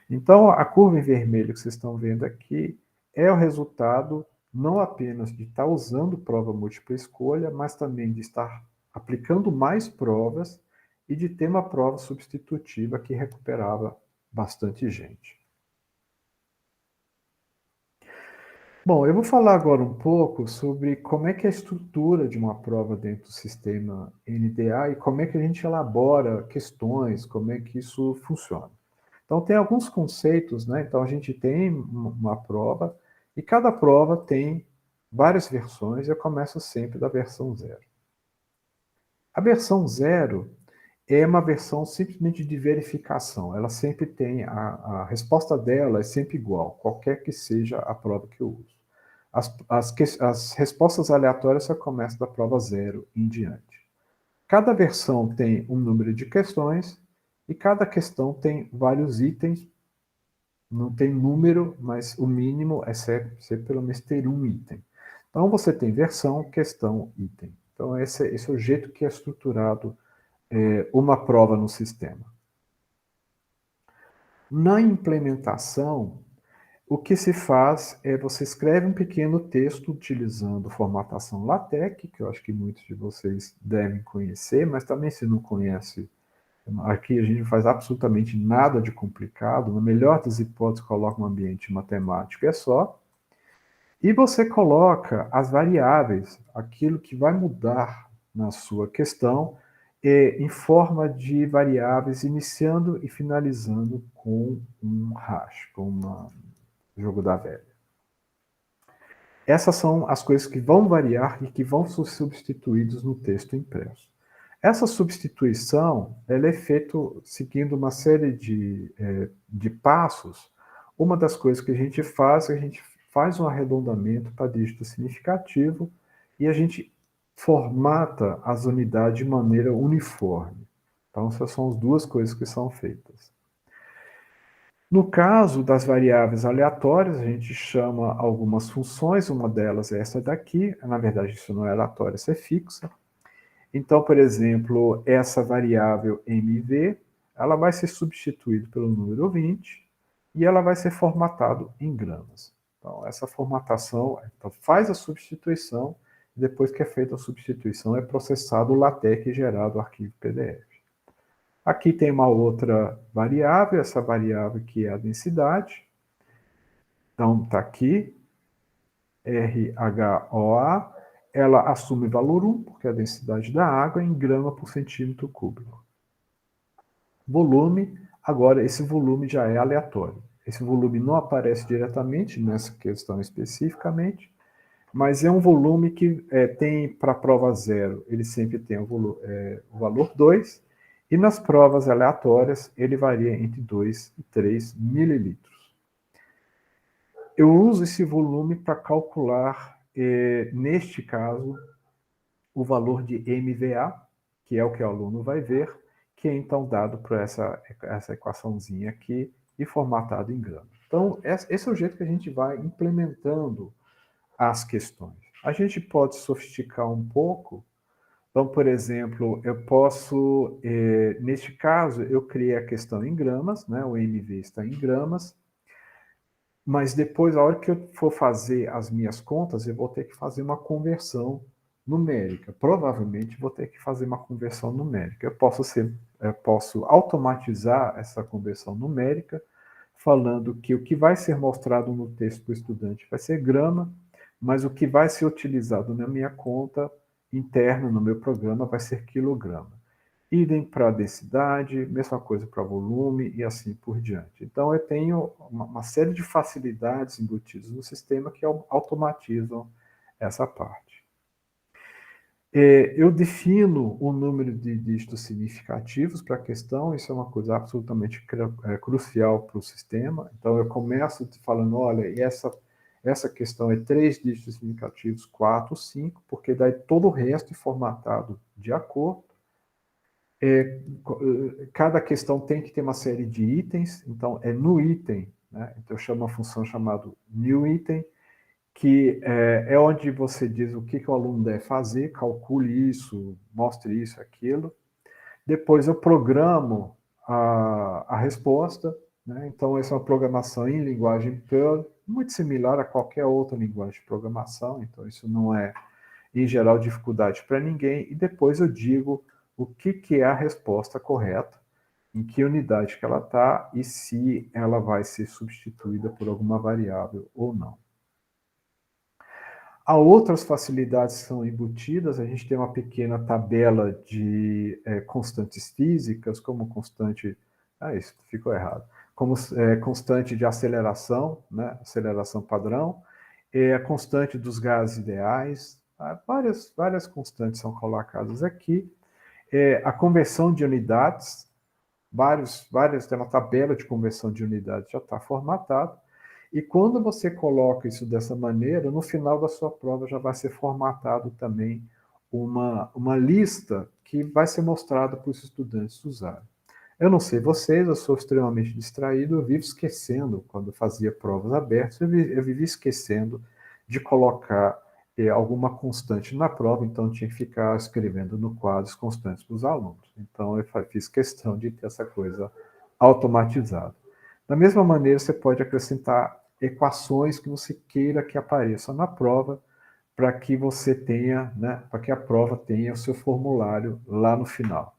Então, a curva em vermelho que vocês estão vendo aqui é o resultado não apenas de estar usando prova múltipla escolha, mas também de estar aplicando mais provas e de ter uma prova substitutiva que recuperava bastante gente. Bom, eu vou falar agora um pouco sobre como é que é a estrutura de uma prova dentro do sistema NDA e como é que a gente elabora questões, como é que isso funciona. Então, tem alguns conceitos, né? Então, a gente tem uma prova e cada prova tem várias versões. Eu começo sempre da versão 0. A versão 0 é uma versão simplesmente de verificação. Ela sempre tem, a resposta dela é sempre igual, qualquer que seja a prova que eu uso. As respostas aleatórias só começam da prova 0 em diante. Cada versão tem um número de questões e cada questão tem vários itens. Não tem número, mas o mínimo é ser pelo menos ter um item. Então, você tem versão, questão, item. Então, esse é o jeito que é estruturado uma prova no sistema. Na implementação, o que se faz é você escreve um pequeno texto utilizando formatação LaTeX, que eu acho que muitos de vocês devem conhecer, mas também se não conhece, aqui a gente não faz absolutamente nada de complicado. Na melhor das hipóteses, coloca um ambiente matemático, é só. E você coloca as variáveis, aquilo que vai mudar na sua questão, em forma de variáveis, iniciando e finalizando com um hash, com um jogo da velha. Essas são as coisas que vão variar e que vão ser substituídas no texto impresso. Essa substituição ela é feita seguindo uma série de passos. Uma das coisas que a gente faz um arredondamento para dígito significativo e a gente formata as unidades de maneira uniforme. Então, essas são as duas coisas que são feitas. No caso das variáveis aleatórias, a gente chama algumas funções, uma delas é essa daqui, na verdade isso não é aleatória, isso é fixa. Então, por exemplo, essa variável mv, ela vai ser substituída pelo número 20 e ela vai ser formatado em gramas. Então, essa formatação, então, faz a substituição, depois que é feita a substituição, é processado o LaTeX e gerado o arquivo PDF. Aqui tem uma outra variável, essa variável que é a densidade. Então, está aqui. RHOA, ela assume valor 1, porque é a densidade da água, em grama por centímetro cúbico. Volume, agora esse volume já é aleatório. Esse volume não aparece diretamente nessa questão especificamente, mas é um volume que tem para a prova 0, ele sempre tem o valor 2, e nas provas aleatórias ele varia entre 2 e 3 mililitros. Eu uso esse volume para calcular, neste caso, o valor de MVA, que é o que o aluno vai ver, que é então dado por essa equaçãozinha aqui e formatado em gramas. Então, esse é o jeito que a gente vai implementando as questões. A gente pode sofisticar um pouco. Então, por exemplo, eu posso, neste caso, eu criei a questão em gramas, né? O MV está em gramas, mas depois, a hora que eu for fazer as minhas contas, eu vou ter que fazer uma conversão numérica. Provavelmente vou ter que fazer uma conversão numérica. Eu posso automatizar essa conversão numérica, falando que o que vai ser mostrado no texto para o estudante vai ser grama, mas o que vai ser utilizado na minha conta interna, no meu programa, vai ser quilograma. Idem para densidade, mesma coisa para volume e assim por diante. Então, eu tenho uma série de facilidades embutidas no sistema que automatizam essa parte. Eu defino o número de dígitos significativos para a questão, isso é uma coisa absolutamente crucial para o sistema. Então, eu começo falando, olha, e essa questão é 3 dígitos significativos, 4, 5, porque daí todo o resto é formatado de acordo. Cada questão tem que ter uma série de itens, então é no item, né? Então eu chamo uma função chamada newItem, que é onde você diz o que o aluno deve fazer, calcule isso, mostre isso, aquilo. Depois eu programo a resposta, né? Então essa é uma programação em linguagem Perl, muito similar a qualquer outra linguagem de programação, então isso não é, em geral, dificuldade para ninguém. E depois eu digo o que é a resposta correta, em que unidade que ela está e se ela vai ser substituída por alguma variável ou não. Há outras facilidades que são embutidas, a gente tem uma pequena tabela de constantes físicas, como constante... isso ficou errado. Como constante de aceleração, né? Aceleração padrão, a constante dos gases ideais, várias constantes são colocadas aqui. A conversão de unidades, tem uma tabela de conversão de unidades, já está formatado. E quando você coloca isso dessa maneira, no final da sua prova já vai ser formatado também uma lista que vai ser mostrada para os estudantes usarem. Eu não sei vocês, eu sou extremamente distraído, eu vivo esquecendo, quando eu fazia provas abertas, eu vivia esquecendo de colocar alguma constante na prova, então eu tinha que ficar escrevendo no quadro as constantes para os alunos. Então eu fiz questão de ter essa coisa automatizada. Da mesma maneira, você pode acrescentar equações que você queira que apareçam na prova, para que você tenha, né, para que a prova tenha o seu formulário lá no final.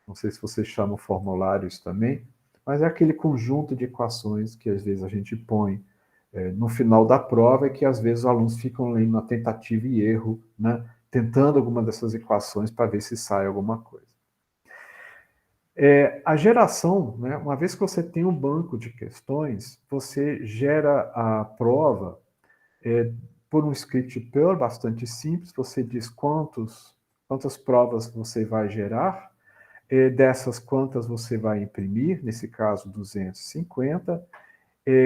Não sei se vocês chamam formulários também, mas é aquele conjunto de equações que às vezes a gente põe no final da prova e que às vezes os alunos ficam lendo na tentativa e erro, né, tentando alguma dessas equações para ver se sai alguma coisa. A geração, né, uma vez que você tem um banco de questões, você gera a prova por um script Perl bastante simples, você diz quantas provas você vai gerar, dessas quantas você vai imprimir, nesse caso 250,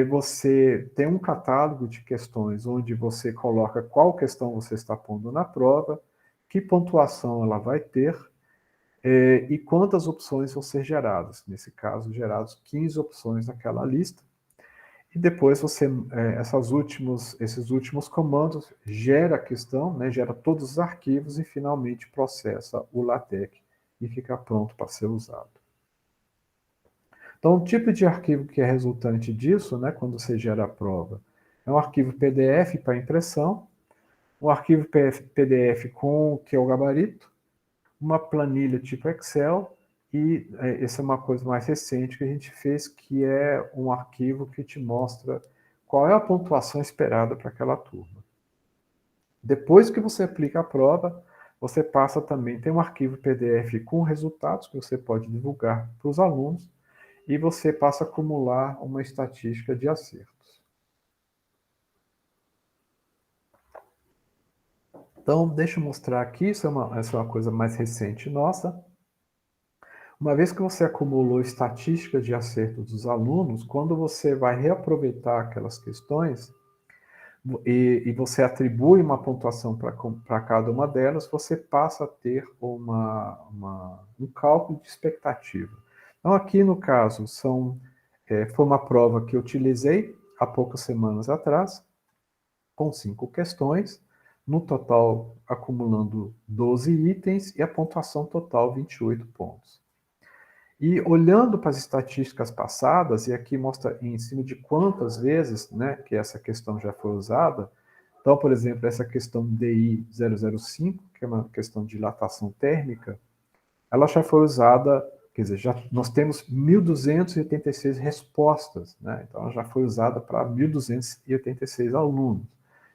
você tem um catálogo de questões onde você coloca qual questão você está pondo na prova, que pontuação ela vai ter, e quantas opções vão ser geradas. Nesse caso, gerados 15 opções naquela lista. E depois você, esses últimos comandos, gera a questão, né, gera todos os arquivos e finalmente processa o LaTeX e fica pronto para ser usado. Então, o tipo de arquivo que é resultante disso, né, quando você gera a prova, é um arquivo PDF para impressão, um arquivo PDF que é o gabarito, uma planilha tipo Excel, e essa é uma coisa mais recente que a gente fez, que é um arquivo que te mostra qual é a pontuação esperada para aquela turma. Depois que você aplica a prova, você passa também, tem um arquivo PDF com resultados que você pode divulgar para os alunos, e você passa a acumular uma estatística de acertos. Então, deixa eu mostrar aqui, essa é uma coisa mais recente nossa. Uma vez que você acumulou estatística de acerto dos alunos, quando você vai reaproveitar aquelas questões, e você atribui uma pontuação para cada uma delas, você passa a ter um cálculo de expectativa. Então, aqui no caso, foi uma prova que eu utilizei há poucas semanas atrás, com 5 questões, no total acumulando 12 itens e a pontuação total 28 pontos. E olhando para as estatísticas passadas, e aqui mostra em cima de quantas vezes, né, que essa questão já foi usada. Então, por exemplo, essa questão DI 005, que é uma questão de dilatação térmica, ela já foi usada, quer dizer, nós temos 1.286 respostas, né? Então ela já foi usada para 1.286 alunos.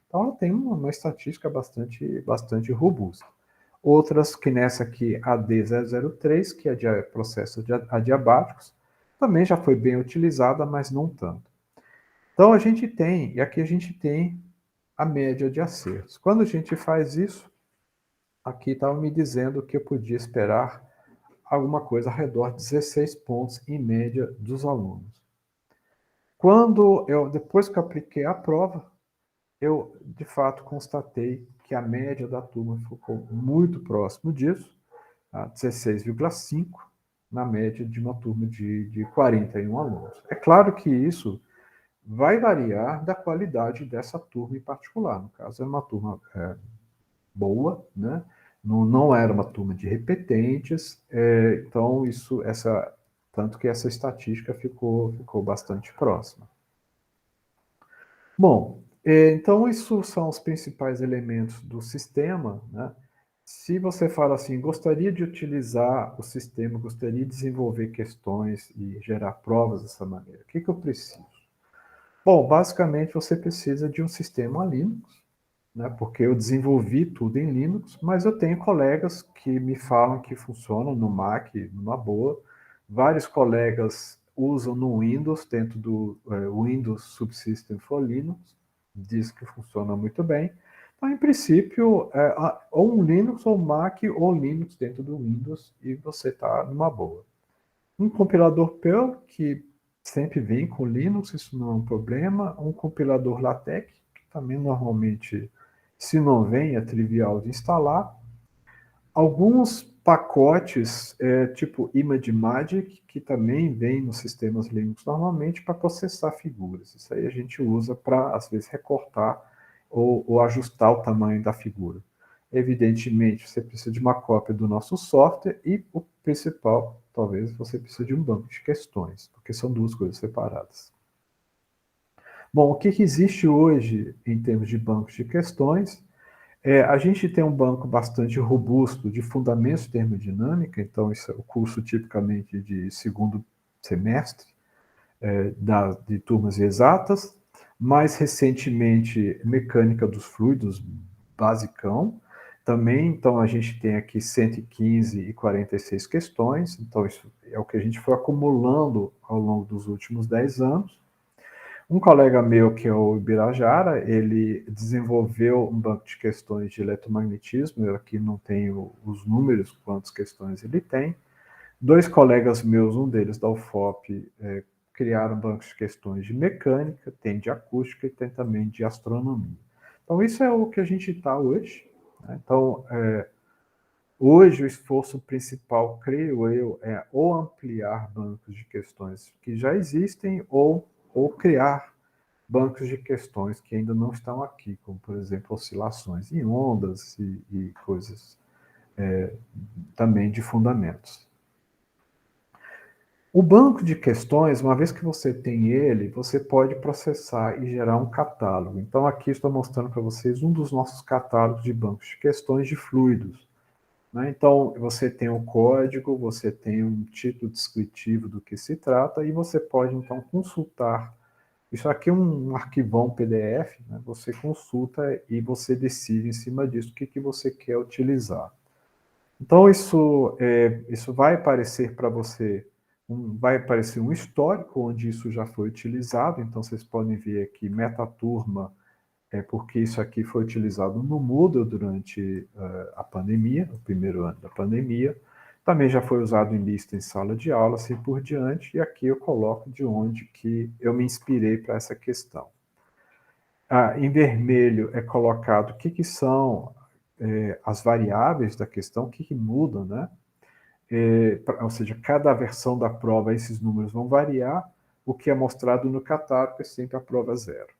Então ela tem uma estatística bastante robusta. Outras, que nessa aqui, a D003, que é de processos adiabáticos, também já foi bem utilizada, mas não tanto. Então a gente tem, e aqui a gente tem a média de acertos. Quando a gente faz isso, aqui estava me dizendo que eu podia esperar alguma coisa ao redor de 16 pontos em média dos alunos. Depois que eu apliquei a prova, eu de fato constatei que a média da turma ficou muito próximo disso, 16,5 na média de uma turma de 41 alunos. É claro que isso vai variar da qualidade dessa turma em particular. No caso, é uma turma boa, né? Não era uma turma de repetentes, então tanto que essa estatística ficou bastante próxima. Bom, então isso são os principais elementos do sistema, né? Se você fala assim, gostaria de utilizar o sistema, gostaria de desenvolver questões e gerar provas dessa maneira, o que eu preciso? Bom, basicamente você precisa de um sistema Linux, né, porque eu desenvolvi tudo em Linux, mas eu tenho colegas que me falam que funciona no Mac numa boa. Vários colegas usam no Windows, dentro do Windows Subsystem for Linux, diz que funciona muito bem. Então, em princípio, ou um Linux ou Mac ou Linux dentro do Windows e você está numa boa. Um compilador Perl, que sempre vem com Linux, isso não é um problema. Um compilador LaTeX, que também normalmente, se não vem, é trivial de instalar. Alguns pacotes, tipo ImageMagick, que também vem nos sistemas Linux normalmente para processar figuras. Isso aí a gente usa para, às vezes, recortar ou ajustar o tamanho da figura. Evidentemente, você precisa de uma cópia do nosso software e, o principal, talvez você precise de um banco de questões, porque são duas coisas separadas. Bom, o que existe hoje em termos de bancos de questões? A gente tem um banco bastante robusto de fundamentos de termodinâmica, então isso é o curso tipicamente de segundo semestre, de turmas exatas. Mais recentemente, mecânica dos fluidos, basicão. Também, então, a gente tem aqui 115 e 46 questões, então isso é o que a gente foi acumulando ao longo dos últimos 10 anos. Um colega meu, que é o Ibirajara, ele desenvolveu um banco de questões de eletromagnetismo, eu aqui não tenho os números, quantas questões ele tem. 2 colegas meus, um deles da UFOP, criaram bancos de questões de mecânica, tem de acústica e tem também de astronomia. Então, isso é o que a gente está hoje, né? Então, hoje o esforço principal, creio eu, é ou ampliar bancos de questões que já existem ou criar bancos de questões que ainda não estão aqui, como, por exemplo, oscilações em ondas e coisas também de fundamentos. O banco de questões, uma vez que você tem ele, você pode processar e gerar um catálogo. Então, aqui estou mostrando para vocês um dos nossos catálogos de bancos de questões de fluidos, né? Então, você tem o código, você tem um título descritivo do que se trata, e você pode, então, consultar Isso aqui é um arquivão PDF, né? Você consulta e você decide em cima disso o que você quer utilizar. Então, isso vai aparecer para você, vai aparecer um histórico onde isso já foi utilizado. Então, vocês podem ver aqui, metaturma, porque isso aqui foi utilizado no Moodle durante a pandemia, o primeiro ano da pandemia. Também já foi usado em lista em sala de aula, assim por diante. E aqui eu coloco de onde que eu me inspirei para essa questão. Em vermelho é colocado o que são as variáveis da questão, o que mudam, né? Ou seja, cada versão da prova, esses números vão variar. O que é mostrado no catálogo é sempre a prova zero.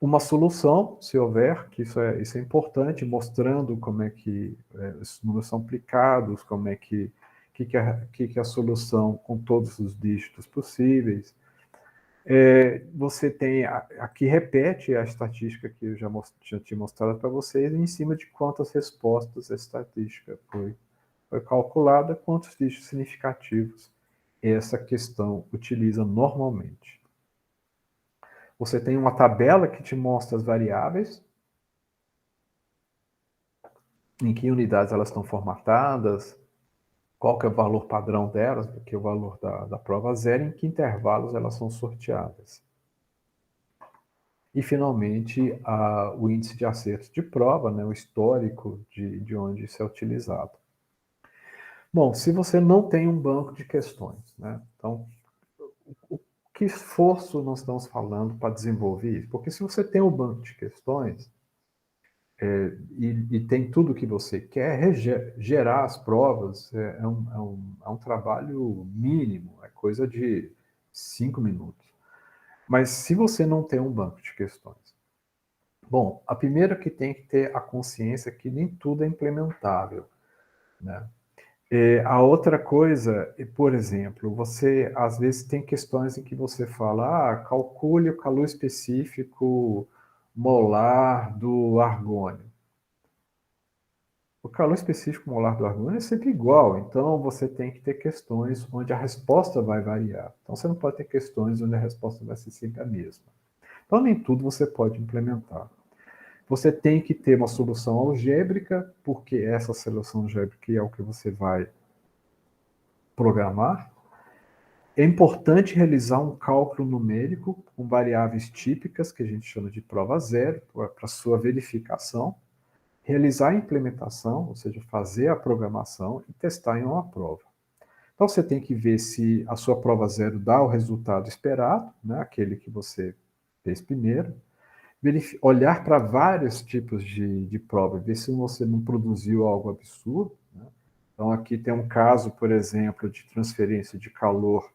Uma solução, se houver, que isso é importante, mostrando como é que esses números são aplicados, como é que a solução com todos os dígitos possíveis. Você tem, aqui repete a estatística que eu já tinha mostrado para vocês, em cima de quantas respostas a estatística foi calculada, quantos dígitos significativos essa questão utiliza normalmente. Você tem uma tabela que te mostra as variáveis, em que unidades elas estão formatadas, qual que é o valor padrão delas, porque é o valor da prova zero, em que intervalos elas são sorteadas. E, finalmente, o índice de acerto de prova, né, o histórico de onde isso é utilizado. Bom, se você não tem um banco de questões, né, então, que esforço nós estamos falando para desenvolver isso? Porque se você tem um banco de questões e tem tudo o que você quer, gerar as provas é um trabalho mínimo, é coisa de 5 minutos. Mas se você não tem um banco de questões, bom, a primeira que tem que ter a consciência que nem tudo é implementável, né? A outra coisa, por exemplo, você às vezes tem questões em que você fala, calcule o calor específico molar do argônio. O calor específico molar do argônio é sempre igual, então você tem que ter questões onde a resposta vai variar. Então você não pode ter questões onde a resposta vai ser sempre a mesma. Então nem tudo você pode implementar. Você tem que ter uma solução algébrica, porque essa solução algébrica é o que você vai programar. É importante realizar um cálculo numérico com variáveis típicas, que a gente chama de prova zero, para sua verificação. Realizar a implementação, ou seja, fazer a programação e testar em uma prova. Então, você tem que ver se a sua prova zero dá o resultado esperado, né, aquele que você fez primeiro. Olhar para vários tipos de prova, ver se você não produziu algo absurdo, né? Então, aqui tem um caso, por exemplo, de transferência de calor.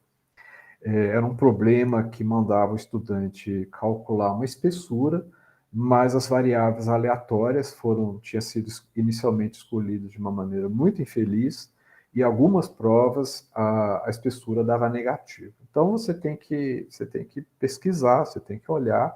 Era um problema que mandava o estudante calcular uma espessura, mas as variáveis aleatórias tinham sido inicialmente escolhidas de uma maneira muito infeliz, e algumas provas a espessura dava negativo. Então você tem que pesquisar, você tem que olhar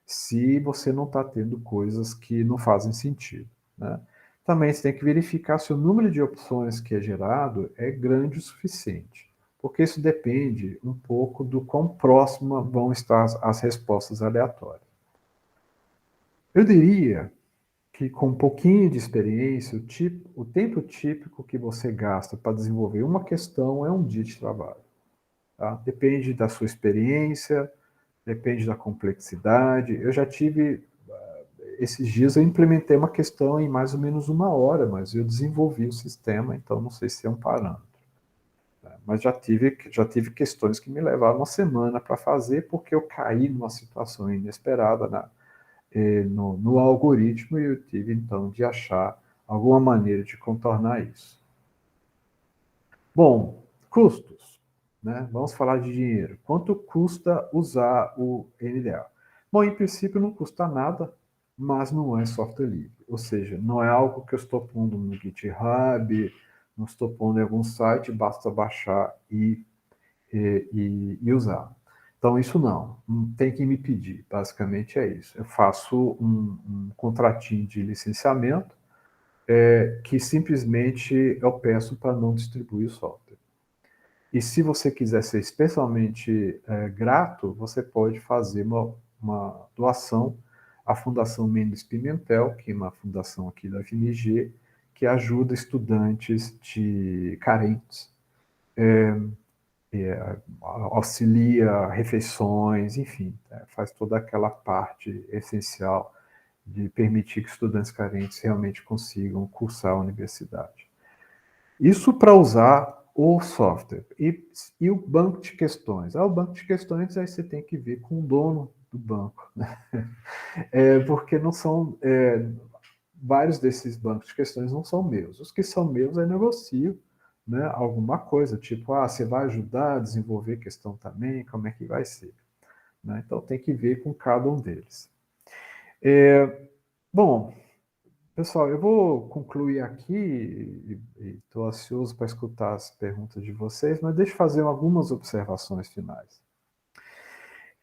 se você não está tendo coisas que não fazem sentido, né? Também você tem que verificar se o número de opções que é gerado é grande o suficiente, porque isso depende um pouco do quão próximas vão estar as respostas aleatórias. Eu diria que, com um pouquinho de experiência, o tempo típico que você gasta para desenvolver uma questão é um dia de trabalho. Tá? Depende da sua experiência, depende da complexidade. Eu já tive, esses dias eu implementei uma questão em mais ou menos 1 hora, mas eu desenvolvi o sistema, então não sei se é um parâmetro. Mas já tive questões que me levaram 1 semana para fazer, porque eu caí numa situação inesperada no algoritmo, e eu tive, então, de achar alguma maneira de contornar isso. Bom, custos, né? Vamos falar de dinheiro. Quanto custa usar o NDA? Bom, em princípio não custa nada, mas não é software livre. Ou seja, não é algo que eu estou pondo no GitHub, não estou pondo em algum site, basta baixar e usar. Então, isso não tem que me pedir, basicamente é isso. Eu faço um contratinho de licenciamento que simplesmente eu peço para não distribuir o software. E se você quiser ser especialmente grato, você pode fazer uma doação à Fundação Mendes Pimentel, que é uma fundação aqui da FMG, que ajuda estudantes carentes, auxilia refeições, enfim, faz toda aquela parte essencial de permitir que estudantes carentes realmente consigam cursar a universidade. Isso para usar o software. E o banco de questões? O banco de questões aí você tem que ver com o dono do banco, né? Porque não são... vários desses bancos de questões não são meus. Os que são meus, eu negocio, né, alguma coisa, tipo, você vai ajudar a desenvolver questão também, como é que vai ser? Né? Então, tem que ver com cada um deles. Bom, pessoal, eu vou concluir aqui e estou ansioso para escutar as perguntas de vocês, mas deixa eu fazer algumas observações finais.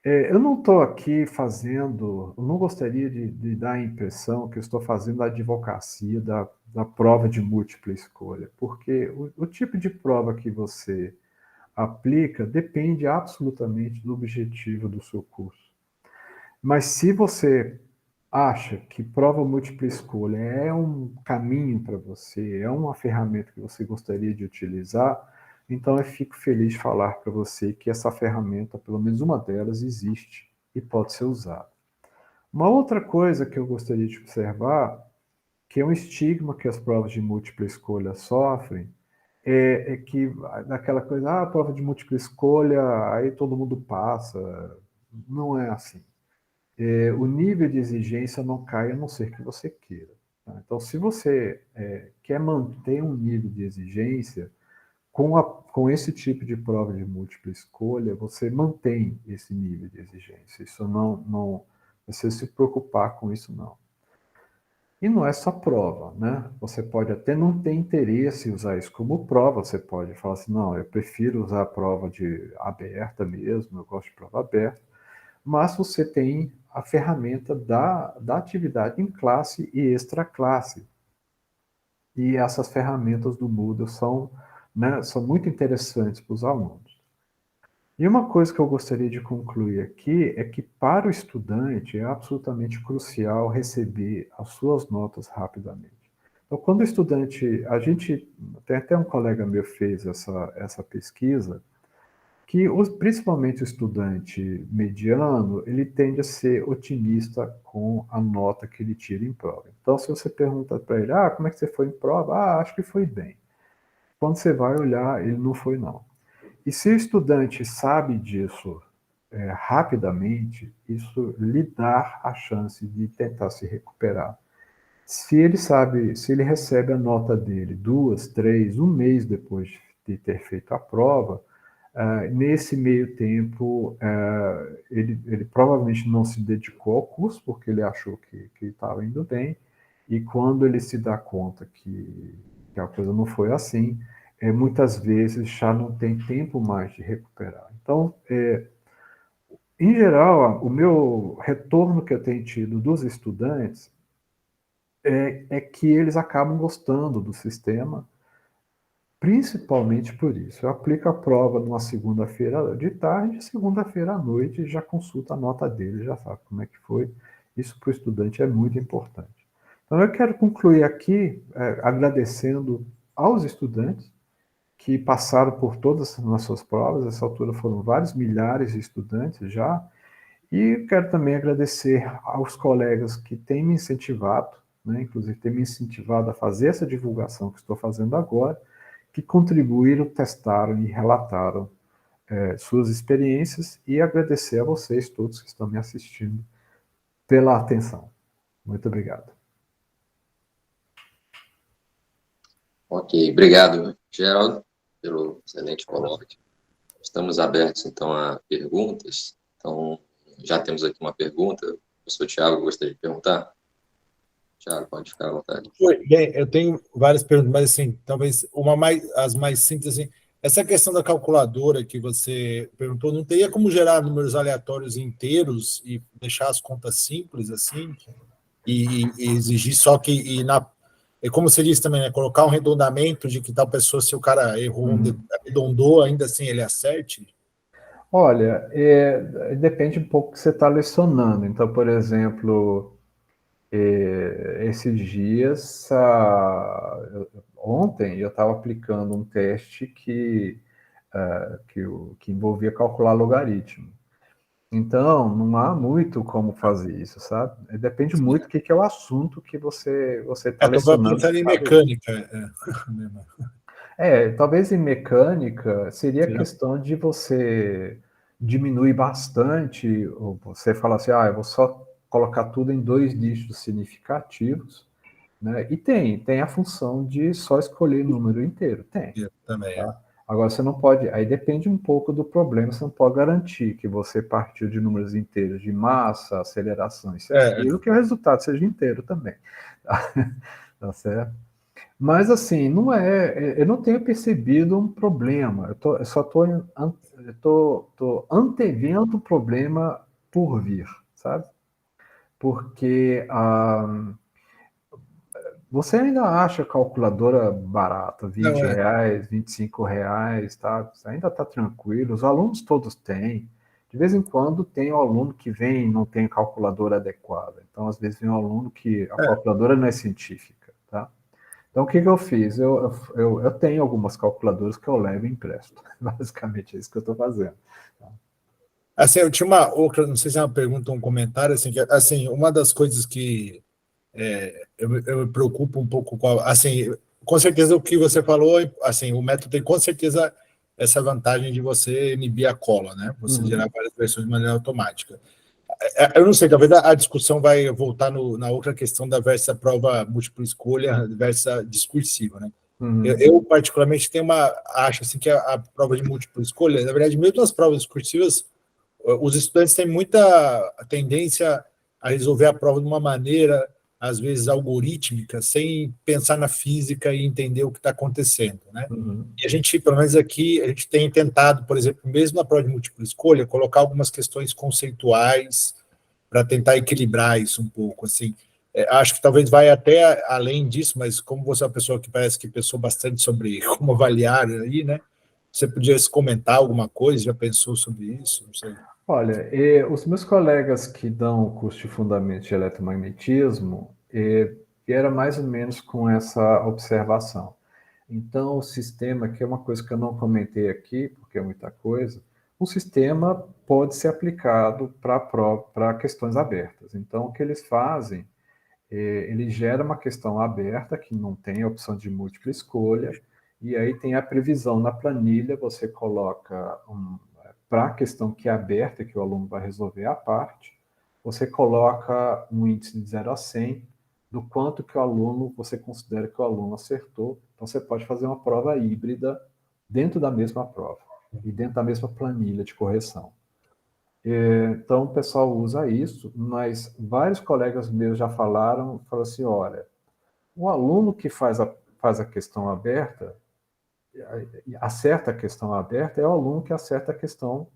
Eu não estou aqui eu não gostaria de dar a impressão que eu estou fazendo a advocacia da prova de múltipla escolha, porque o tipo de prova que você aplica depende absolutamente do objetivo do seu curso. Mas se você acha que prova múltipla escolha é um caminho para você, é uma ferramenta que você gostaria de utilizar, então eu fico feliz de falar para você que essa ferramenta, pelo menos uma delas, existe e pode ser usada. Uma outra coisa que eu gostaria de observar, que é um estigma que as provas de múltipla escolha sofrem, é que daquela coisa, a prova de múltipla escolha, aí todo mundo passa. Não é assim. O nível de exigência não cai a não ser que você queira. Tá? Então, se você quer manter um nível de exigência, com esse tipo de prova de múltipla escolha, você mantém esse nível de exigência. Isso não você se preocupar com isso, não. E não é só prova, né? Você pode até não ter interesse em usar isso como prova, você pode falar assim, não, eu prefiro usar a prova aberta mesmo, eu gosto de prova aberta, mas você tem a ferramenta da atividade em classe e extra-classe. E essas ferramentas do Moodle são muito interessantes para os alunos. E uma coisa que eu gostaria de concluir aqui é que para o estudante é absolutamente crucial receber as suas notas rapidamente. Então, quando o estudante, tem até um colega meu fez essa pesquisa, que principalmente o estudante mediano, ele tende a ser otimista com a nota que ele tira em prova. Então, se você pergunta para ele, como é que você foi em prova? Acho que foi bem. Quando você vai olhar, ele não foi, não. E se o estudante sabe disso rapidamente, isso lhe dá a chance de tentar se recuperar. Se ele recebe a nota dele 2, 3, um mês depois de ter feito a prova, nesse meio tempo, ele provavelmente não se dedicou ao curso, porque ele achou que estava indo bem, e quando ele se dá conta que a coisa não foi assim, muitas vezes já não tem tempo mais de recuperar. Então, em geral, o meu retorno que eu tenho tido dos estudantes é que eles acabam gostando do sistema, principalmente por isso. Eu aplico a prova numa segunda-feira de tarde, segunda-feira à noite, já consulta a nota dele, já sabe como é que foi. Isso para o estudante é muito importante. Então, eu quero concluir aqui agradecendo aos estudantes que passaram por todas as suas provas. Nessa altura foram vários milhares de estudantes já. E quero também agradecer aos colegas que têm me incentivado, inclusive têm me incentivado a fazer essa divulgação que estou fazendo agora, que contribuíram, testaram e relataram suas experiências, e agradecer a vocês todos que estão me assistindo pela atenção. Muito obrigado. Ok, obrigado, Geraldo, pelo excelente colóquio. Estamos abertos, então, a perguntas. Então, já temos aqui uma pergunta. O professor Thiago gostaria de perguntar? Thiago, pode ficar à vontade. Bem, eu tenho várias perguntas, mas assim, talvez as mais simples, assim, essa questão da calculadora que você perguntou, não teria como gerar números aleatórios inteiros e deixar as contas simples, assim, e exigir só que e como você disse também, né, colocar um arredondamento de que tal pessoa, se o cara errou, arredondou, ainda assim ele acerte? Olha, depende um pouco do que você está lecionando. Então, por exemplo, esses dias, ontem, eu estava aplicando um teste que envolvia calcular logaritmo. Então, não há muito como fazer isso, sabe? Depende muito do que é o assunto que você está Estou lecionando. pensando em mecânica. Talvez em mecânica seria Sim. questão de você diminuir bastante, ou você falar assim, eu vou só colocar tudo em 2 dígitos significativos, né? E tem a função de só escolher número inteiro, tem. Eu também, Tá? Agora, você não pode, aí depende um pouco do problema, você não pode garantir que você partiu de números inteiros de massa, aceleração, isso e aquilo, que o resultado seja inteiro também. Tá certo? Mas, assim, eu não tenho percebido um problema, eu só estou antevendo o problema por vir, sabe? Porque você ainda acha calculadora barata, R$ 20, R$ 25, tá? Você ainda está tranquilo, os alunos todos têm. De vez em quando tem um aluno que vem e não tem calculadora adequada. Então, às vezes, vem um aluno que a calculadora não é científica, tá? Então, o que eu fiz? Eu tenho algumas calculadoras que eu levo e empresto. Basicamente, é isso que eu estou fazendo. Assim, eu tinha uma outra, não sei se é uma pergunta ou um comentário, assim, que, assim, uma das coisas que eu me preocupo um pouco com, assim, com certeza o que você falou, assim, o método tem com certeza essa vantagem de você inibir a cola, né? Você gerar várias versões de maneira automática. Eu não sei, talvez a discussão vai voltar na outra questão da versa prova múltipla escolha versa discursiva, né? Eu particularmente acho assim que a prova de múltipla escolha, na verdade, mesmo as provas discursivas, os estudantes têm muita tendência a resolver a prova de uma maneira, às vezes algorítmica, sem pensar na física e entender o que está acontecendo, né? E a gente, pelo menos aqui, a gente tem tentado, por exemplo, mesmo na prova de múltipla escolha, colocar algumas questões conceituais para tentar equilibrar isso um pouco, assim. Acho que talvez vai até além disso, mas como você é uma pessoa que parece que pensou bastante sobre como avaliar aí, né? Você podia comentar alguma coisa, já pensou sobre isso? Não sei. Olha, os meus colegas que dão o curso de Fundamentos de Eletromagnetismo, era mais ou menos com essa observação. Então, o sistema, que é uma coisa que eu não comentei aqui, porque é muita coisa, o sistema pode ser aplicado para questões abertas. Então, o que eles fazem, ele gera uma questão aberta, que não tem a opção de múltipla escolha, e aí tem a previsão na planilha, você coloca para a questão que é aberta, que o aluno vai resolver à parte, você coloca um índice de 0 a 100 do quanto que você considera que o aluno acertou. Então, você pode fazer uma prova híbrida dentro da mesma prova e dentro da mesma planilha de correção. Então, o pessoal usa isso, mas vários colegas meus já falaram assim, olha, o aluno que faz a questão aberta, acerta a questão aberta, é o aluno que acerta a questão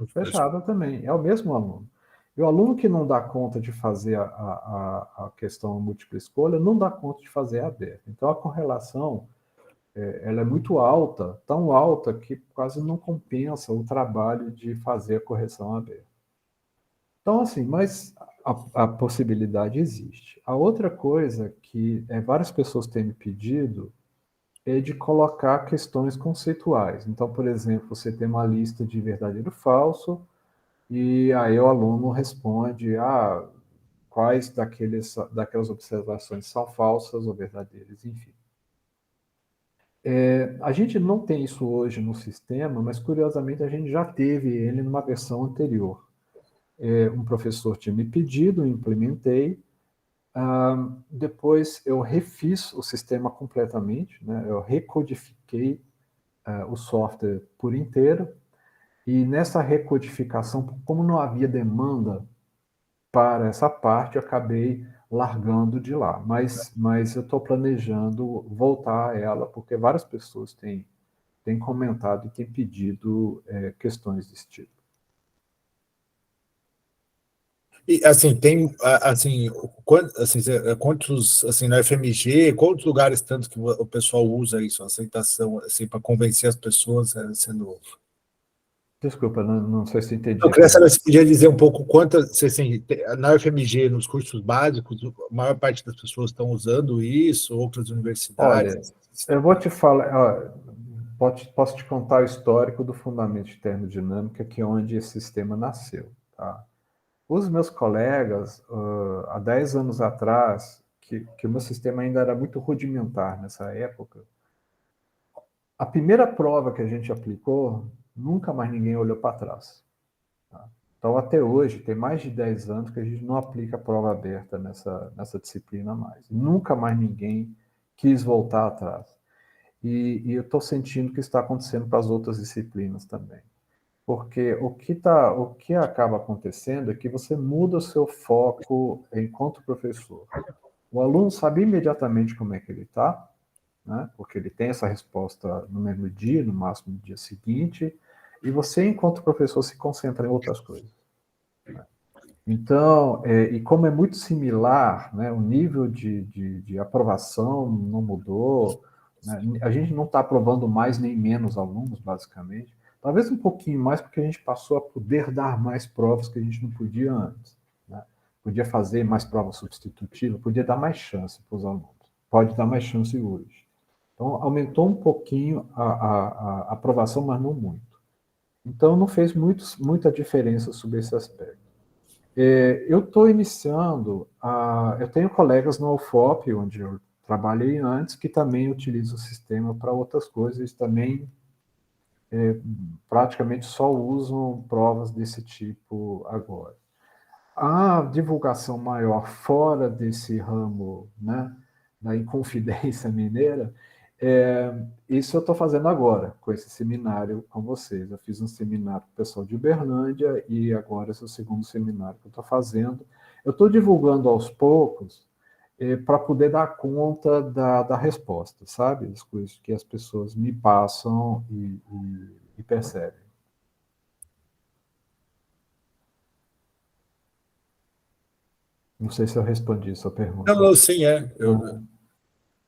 fechada também, é o mesmo aluno. E o aluno que não dá conta de fazer a questão múltipla escolha, não dá conta de fazer a aberta. Então, a correlação ela é muito alta, tão alta que quase não compensa o trabalho de fazer a correção aberta. Então, assim, mas a possibilidade existe. A outra coisa que várias pessoas têm me pedido é de colocar questões conceituais. Então, por exemplo, você tem uma lista de verdadeiro e falso, e aí o aluno responde, quais daquelas observações são falsas ou verdadeiras, enfim. A gente não tem isso hoje no sistema, mas curiosamente a gente já teve ele numa versão anterior. Um professor tinha me pedido, eu implementei, depois eu refiz o sistema completamente, né? Eu recodifiquei o software por inteiro, e nessa recodificação, como não havia demanda para essa parte, eu acabei largando de lá. Mas eu estou planejando voltar a ela, porque várias pessoas têm comentado e têm pedido questões desse tipo. E, assim, tem, assim, quantos, assim, na FMG, quantos lugares tanto que o pessoal usa isso, a aceitação, assim, para convencer as pessoas, sendo... Desculpa, não sei se entendi Eu a queria saber pergunta. se podia dizer um pouco quantas, assim, na UFMG, nos cursos básicos, a maior parte das pessoas estão usando isso, outras universidades. Olha, eu vou te falar, posso te contar o histórico do fundamento de termodinâmica, que é onde esse sistema nasceu. Tá? Os meus colegas, há 10 anos atrás, que o meu sistema ainda era muito rudimentar nessa época, a primeira prova que a gente aplicou, nunca mais ninguém olhou para trás. Tá? Então, até hoje, tem mais de 10 anos que a gente não aplica prova aberta nessa disciplina mais. Nunca mais ninguém quis voltar atrás. E eu estou sentindo que está acontecendo para as outras disciplinas também. Porque o que acaba acontecendo é que você muda o seu foco enquanto professor. O aluno sabe imediatamente como é que ele está, né? Porque ele tem essa resposta no mesmo dia, no máximo no dia seguinte, e você, enquanto professor, se concentra em outras coisas. Né? Então, e como é muito similar, né, o nível de aprovação não mudou, né, a gente não está aprovando mais nem menos alunos, basicamente. Talvez um pouquinho mais, porque a gente passou a poder dar mais provas que a gente não podia antes. Né? Podia fazer mais prova substitutiva, podia dar mais chance para os alunos. Pode dar mais chance hoje. Então, aumentou um pouquinho a aprovação, mas não muito. Então, não fez muita diferença sobre esse aspecto. Eu estou iniciando, eu tenho colegas no UFOP, onde eu trabalhei antes, que também utilizam o sistema para outras coisas, também praticamente só usam provas desse tipo agora. A divulgação maior fora desse ramo, né, da Inconfidência Mineira, isso eu estou fazendo agora, com esse seminário com vocês. Eu fiz um seminário com o pessoal de Uberlândia e agora esse é o segundo seminário que eu estou fazendo. Eu estou divulgando aos poucos para poder dar conta da resposta, sabe? As coisas que as pessoas me passam e percebem. Não sei se eu respondi a sua pergunta. Não, sim,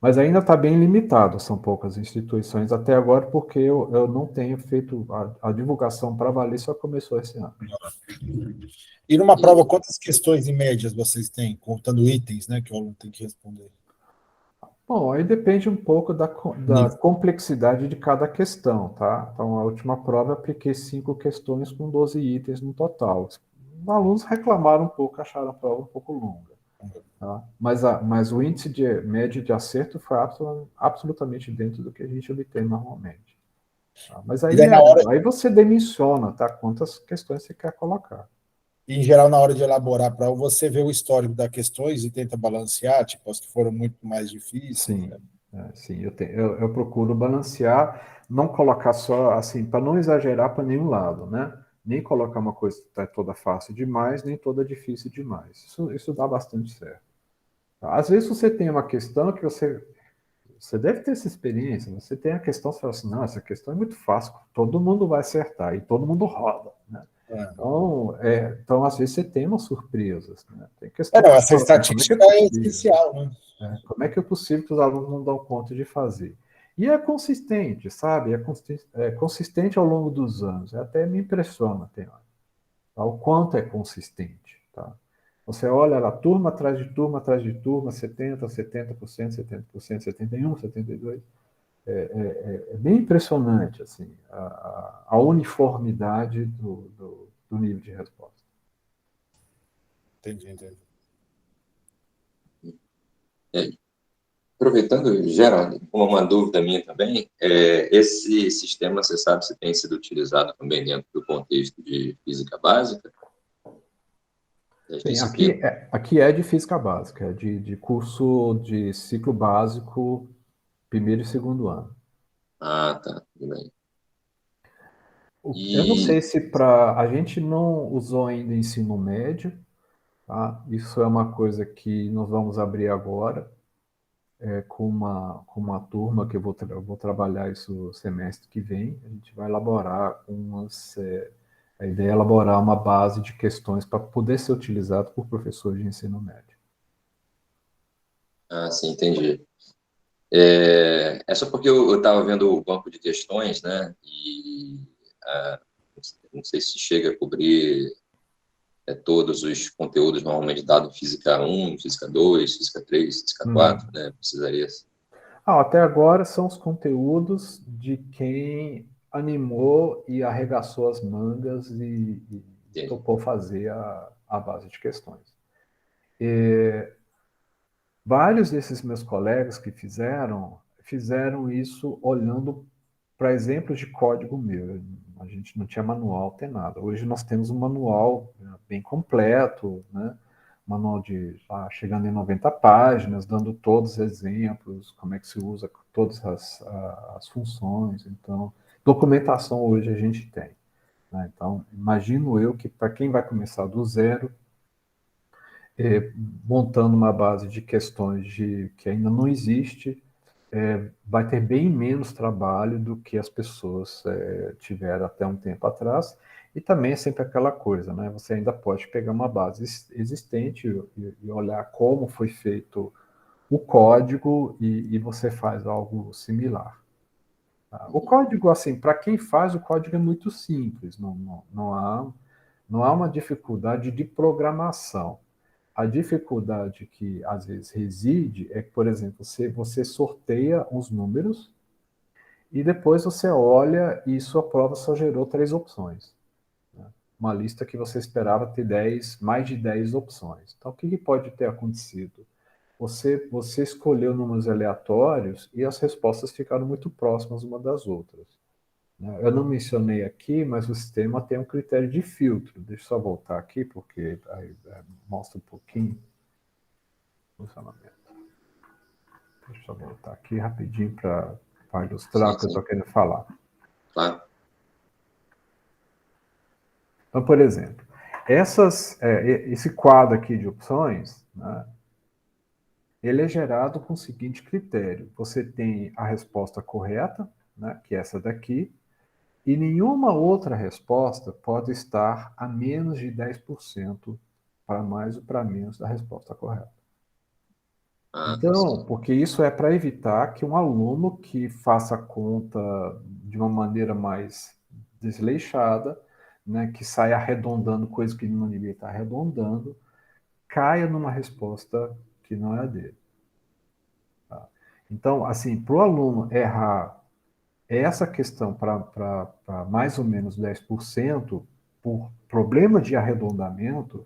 Mas ainda está bem limitado, são poucas instituições até agora, porque eu não tenho feito a divulgação para valer, só começou esse ano. E numa prova, quantas questões em médias vocês têm, contando itens, né, que o aluno tem que responder? Bom, aí depende um pouco da complexidade de cada questão, tá? Então, a última prova eu apliquei 5 questões com 12 itens no total. Os alunos reclamaram um pouco, acharam a prova um pouco longa. Tá? Mas o índice de médio de acerto foi absolutamente dentro do que a gente obtém normalmente. Tá? Mas E aí, daí, na hora, aí você dimensiona, tá? Quantas questões você quer colocar. em geral, na hora de elaborar a prova, você vê o histórico das questões e tenta balancear, tipo, as que foram muito mais difíceis. Sim, sim, eu procuro balancear, não colocar só assim, para não exagerar para nenhum lado, né? Nem colocar uma coisa que está toda fácil demais, nem toda difícil demais. Isso dá bastante certo. Tá? Às vezes você tem uma questão que você deve ter essa experiência, você tem a questão, você fala assim, não, essa questão é muito fácil, todo mundo vai acertar, e todo mundo roda, né? Então, às vezes você tem umas surpresas, né? Tem questão Não, que você essa fala assim, como é que estatística é é possível? essencial, né? Como é que é possível que os alunos não dão conta de fazer? E é consistente, sabe? É consistente ao longo dos anos. Até me impressiona, tem hora, tá? O quanto é consistente, tá? Você olha lá, turma atrás de turma, 70%, 70%, 70%, 71%, 72%. É bem impressionante, assim, a uniformidade do nível de resposta. Entendi. Aproveitando, Geraldo, uma dúvida minha também, esse sistema, você sabe se tem sido utilizado também dentro do contexto de física básica? Bem, aqui é de física básica, é de curso de ciclo básico, primeiro e segundo ano. Ah, tá, tudo bem. Eu não sei E, se a gente não usou ainda ensino médio, tá? Isso é uma coisa que nós vamos abrir agora, com uma turma que eu vou trabalhar isso semestre que vem. A gente vai elaborar A ideia é elaborar uma base de questões para poder ser utilizado por professores de ensino médio. Ah, sim, entendi. É só porque eu estava vendo o banco de questões, né? E não sei se chega a cobrir todos os conteúdos normalmente dados em Física 1, Física 2, Física 3, Física 4, né? Precisaria. Até agora são os conteúdos de quem animou e arregaçou as mangas e topou fazer a base de questões. Vários desses meus colegas que fizeram isso olhando para exemplos de código meu. A gente não tinha manual, tem nada. Hoje nós temos um manual bem completo, né? Manual de chegando em 90 páginas, dando todos os exemplos, como é que se usa todas as funções. Então, documentação hoje a gente tem, né? Então, imagino eu que para quem vai começar do zero, montando uma base de questões que ainda não existe, vai ter bem menos trabalho do que as pessoas tiveram até um tempo atrás. E também é sempre aquela coisa, né? Você ainda pode pegar uma base existente e olhar como foi feito o código e você faz algo similar. Tá? O código, assim, para quem faz, o código é muito simples, não há uma dificuldade de programação. A dificuldade que às vezes reside é que, por exemplo, você sorteia os números e depois você olha e sua prova só gerou 3 opções, né? Uma lista que você esperava ter mais de 10 opções. Então, o que pode ter acontecido? Você escolheu números aleatórios e as respostas ficaram muito próximas uma das outras, né? Eu não mencionei aqui, mas o sistema tem um critério de filtro. Deixa eu só voltar aqui, porque aí mostra um pouquinho o funcionamento. Deixa eu voltar aqui rapidinho para ilustrar o que eu estou querendo falar. Claro. Então, por exemplo, esse quadro aqui de opções, né, ele é gerado com o seguinte critério. Você tem a resposta correta, né, que é essa daqui, e nenhuma outra resposta pode estar a menos de 10% para mais ou para menos da resposta correta. Então, porque isso é para evitar que um aluno que faça a conta de uma maneira mais desleixada, né, que saia arredondando coisas que ele não devia estar arredondando, caia numa resposta que não é a dele. Tá? Então, assim, para o aluno errar essa questão para mais ou menos 10%, por problema de arredondamento,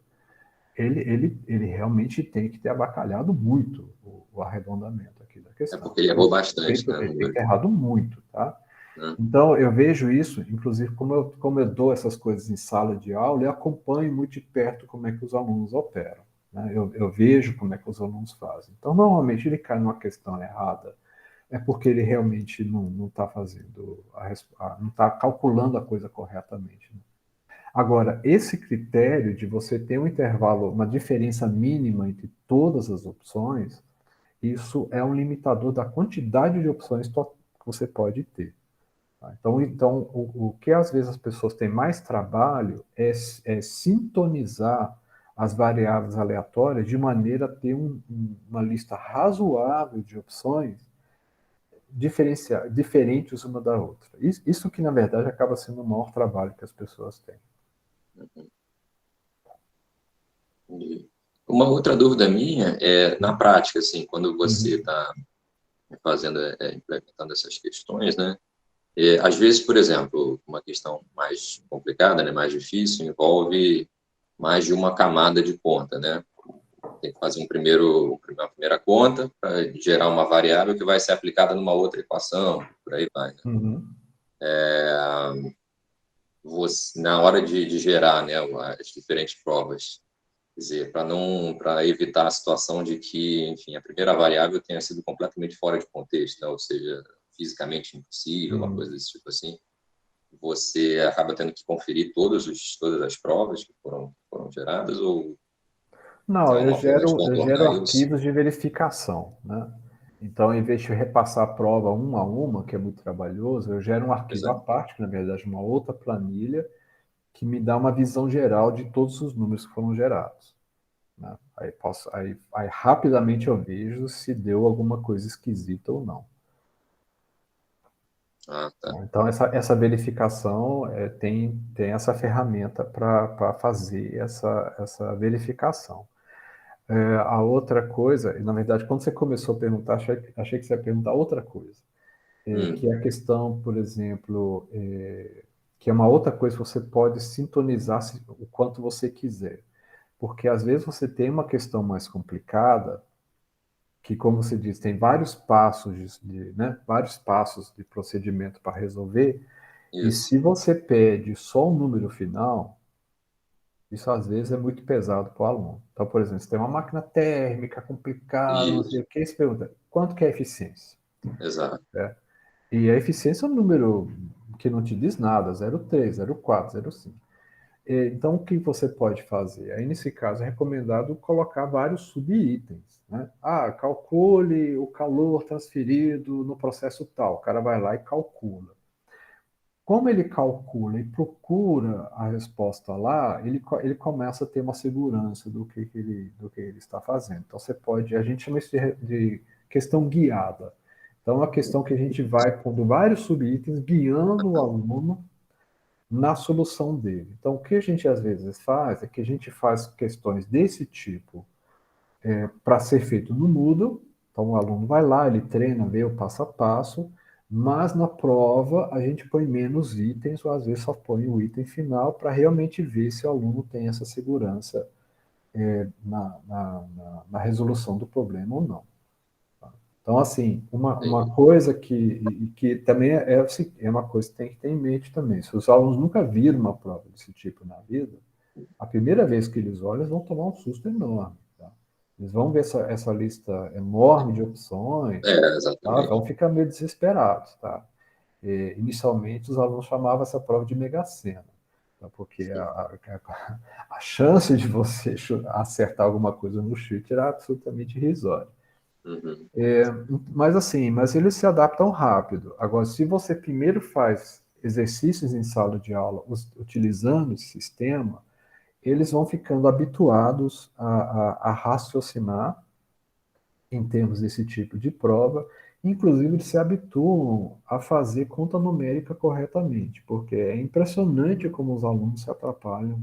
ele realmente tem que ter abacalhado muito o arredondamento aqui da questão. É porque ele errou bastante, né? Ele tem que ter errado muito, tá? Hum. Então, eu vejo isso, inclusive, como eu dou essas coisas em sala de aula, eu acompanho muito de perto como é que os alunos operam, né? Eu vejo como é que os alunos fazem. Então, normalmente, ele cai numa questão errada, é porque ele realmente não está fazendo, não está calculando a coisa corretamente, né? Agora, esse critério de você ter um intervalo, uma diferença mínima entre todas as opções, isso é um limitador da quantidade de opções que você pode ter. Tá? Então o que às vezes as pessoas têm mais trabalho é sintonizar as variáveis aleatórias de maneira a ter uma lista razoável de opções diferentes uma da outra. Isso que, na verdade, acaba sendo o maior trabalho que as pessoas têm. Uma outra dúvida minha é, na prática, assim, quando você está implementando essas questões, né? Às vezes, por exemplo, uma questão mais complicada, né, mais difícil, envolve mais de uma camada de conta, né? Tem que fazer uma primeira conta para gerar uma variável que vai ser aplicada numa outra equação, por aí vai, né? Na hora de gerar, né, as diferentes provas, quer dizer, para evitar a situação de que, enfim, a primeira variável tenha sido completamente fora de contexto, né, ou seja, fisicamente impossível, uma coisa desse tipo assim, você acaba tendo que conferir todas as provas que foram geradas, ou Não, tem eu alguma forma de gero contornar isso? arquivos de verificação, né? Então, em vez de repassar a prova uma a uma, que é muito trabalhoso, eu gero um arquivo à Exato. parte, que na verdade é uma outra planilha, que me dá uma visão geral de todos os números que foram gerados, né? Aí rapidamente eu vejo se deu alguma coisa esquisita ou não. Ah, tá. Então, essa verificação tem essa ferramenta para fazer essa verificação. A outra coisa, e na verdade, quando você começou a perguntar, achei que você ia perguntar outra coisa, que é a questão, por exemplo, que é uma outra coisa que você pode sintonizar o quanto você quiser. Porque às vezes você tem uma questão mais complicada, que, como você diz, tem vários passos vários passos de procedimento para resolver, e Isso. se você pede só o número final, isso às vezes é muito pesado para o aluno. Então, por exemplo, você tem uma máquina térmica complicada, não sei Isso. o que, você pergunta, quanto que é a eficiência? Exato. E a eficiência é um número que não te diz nada, 0,3, 0,4, 0,5. Então, o que você pode fazer? Aí, nesse caso, é recomendado colocar vários subitens, né? Calcule o calor transferido no processo tal. O cara vai lá e calcula. Como ele calcula e procura a resposta lá, ele começa a ter uma segurança do que ele está fazendo. Então, a gente chama isso de questão guiada. Então, é uma questão que a gente vai pondo vários subitens, guiando o aluno na solução dele. Então, o que a gente às vezes faz é que a gente faz questões desse tipo para ser feito no Moodle. Então, o aluno vai lá, ele treina, vê o passo a passo, mas na prova a gente põe menos itens, ou às vezes só põe o item final para realmente ver se o aluno tem essa segurança na resolução do problema ou não. Então, assim, uma coisa que também é uma coisa que tem que ter em mente também. Se os alunos nunca viram uma prova desse tipo na vida, a primeira vez que eles olham, eles vão tomar um susto enorme. Tá? Eles vão ver essa lista enorme de opções, tá? Exatamente. Vão ficar meio desesperados. Tá? Inicialmente, os alunos chamavam essa prova de Mega Sena, tá? Porque a chance de você acertar alguma coisa no chute era absolutamente irrisória. Uhum. Mas eles se adaptam rápido. Agora, se você primeiro faz exercícios em sala de aula utilizando esse sistema, eles vão ficando habituados a raciocinar em termos desse tipo de prova. Inclusive, eles se habituam a fazer conta numérica corretamente, porque é impressionante como os alunos se atrapalham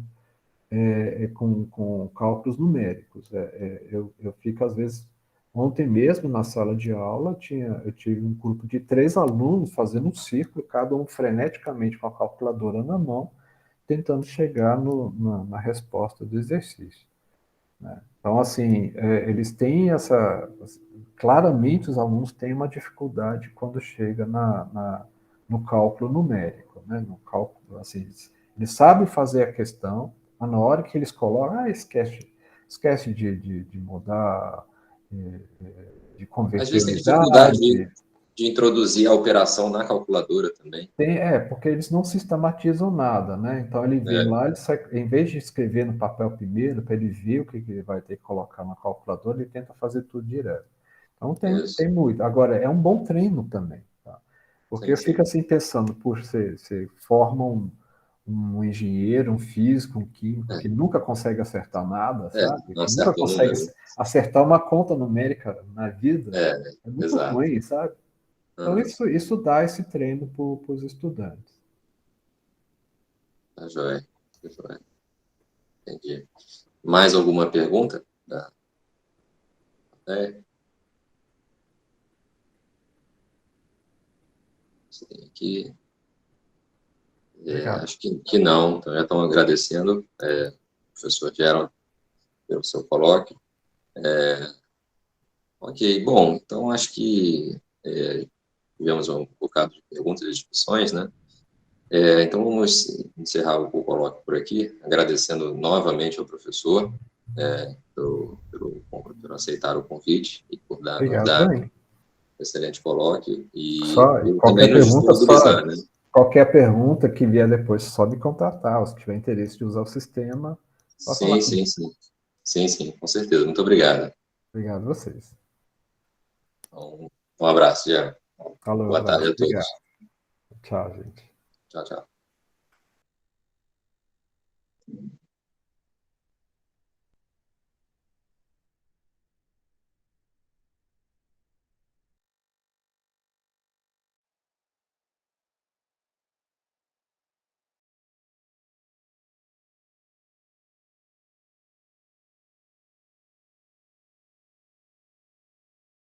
com cálculos numéricos. Eu fico, às vezes, ontem mesmo na sala de aula, eu tive um grupo de 3 alunos fazendo um círculo, cada um freneticamente com a calculadora na mão, tentando chegar na resposta do exercício. Né? Então, assim, eles têm claramente os alunos têm uma dificuldade quando chega no cálculo numérico, né? No cálculo, assim, eles sabem fazer a questão, mas na hora que eles colocam, esquece de mudar, de Às converter vezes tem dificuldade unidade. de introduzir a operação na calculadora também. Porque eles não sistematizam nada, né? Então ele vem lá, em vez de escrever no papel primeiro, para ele ver o que ele vai ter que colocar na calculadora, ele tenta fazer tudo direto. Então tem muito. Agora, é um bom treino também, tá? Porque eu fico assim pensando, você forma um engenheiro, um físico, um químico que nunca consegue acertar nada, sabe? Não Que nunca acerta o consegue número. acertar uma conta numérica na vida. É muito Exato. ruim, sabe? Então, isso dá esse treino para os estudantes. Tá joia. Tá joia. Entendi. Mais alguma pergunta? Tem aqui. Acho que não. Então, já estão agradecendo, professor Gerald, pelo seu colóquio. Ok, bom, então acho que tivemos um bocado de perguntas e discussões, né? Então vamos encerrar o colóquio por aqui, agradecendo novamente ao professor por aceitar o convite e por Obrigado dar também. um excelente colóquio e Só, por também qualquer nos pergunta, disponibilizar, né? qualquer pergunta que vier depois, só me contatar. Se tiver interesse de usar o sistema, pode falar comigo. Sim, com certeza. Muito obrigado. Obrigado a vocês. Então, um abraço, Jean. Falou, Boa tarde a obrigado. todos. Tchau, gente. Tchau, tchau.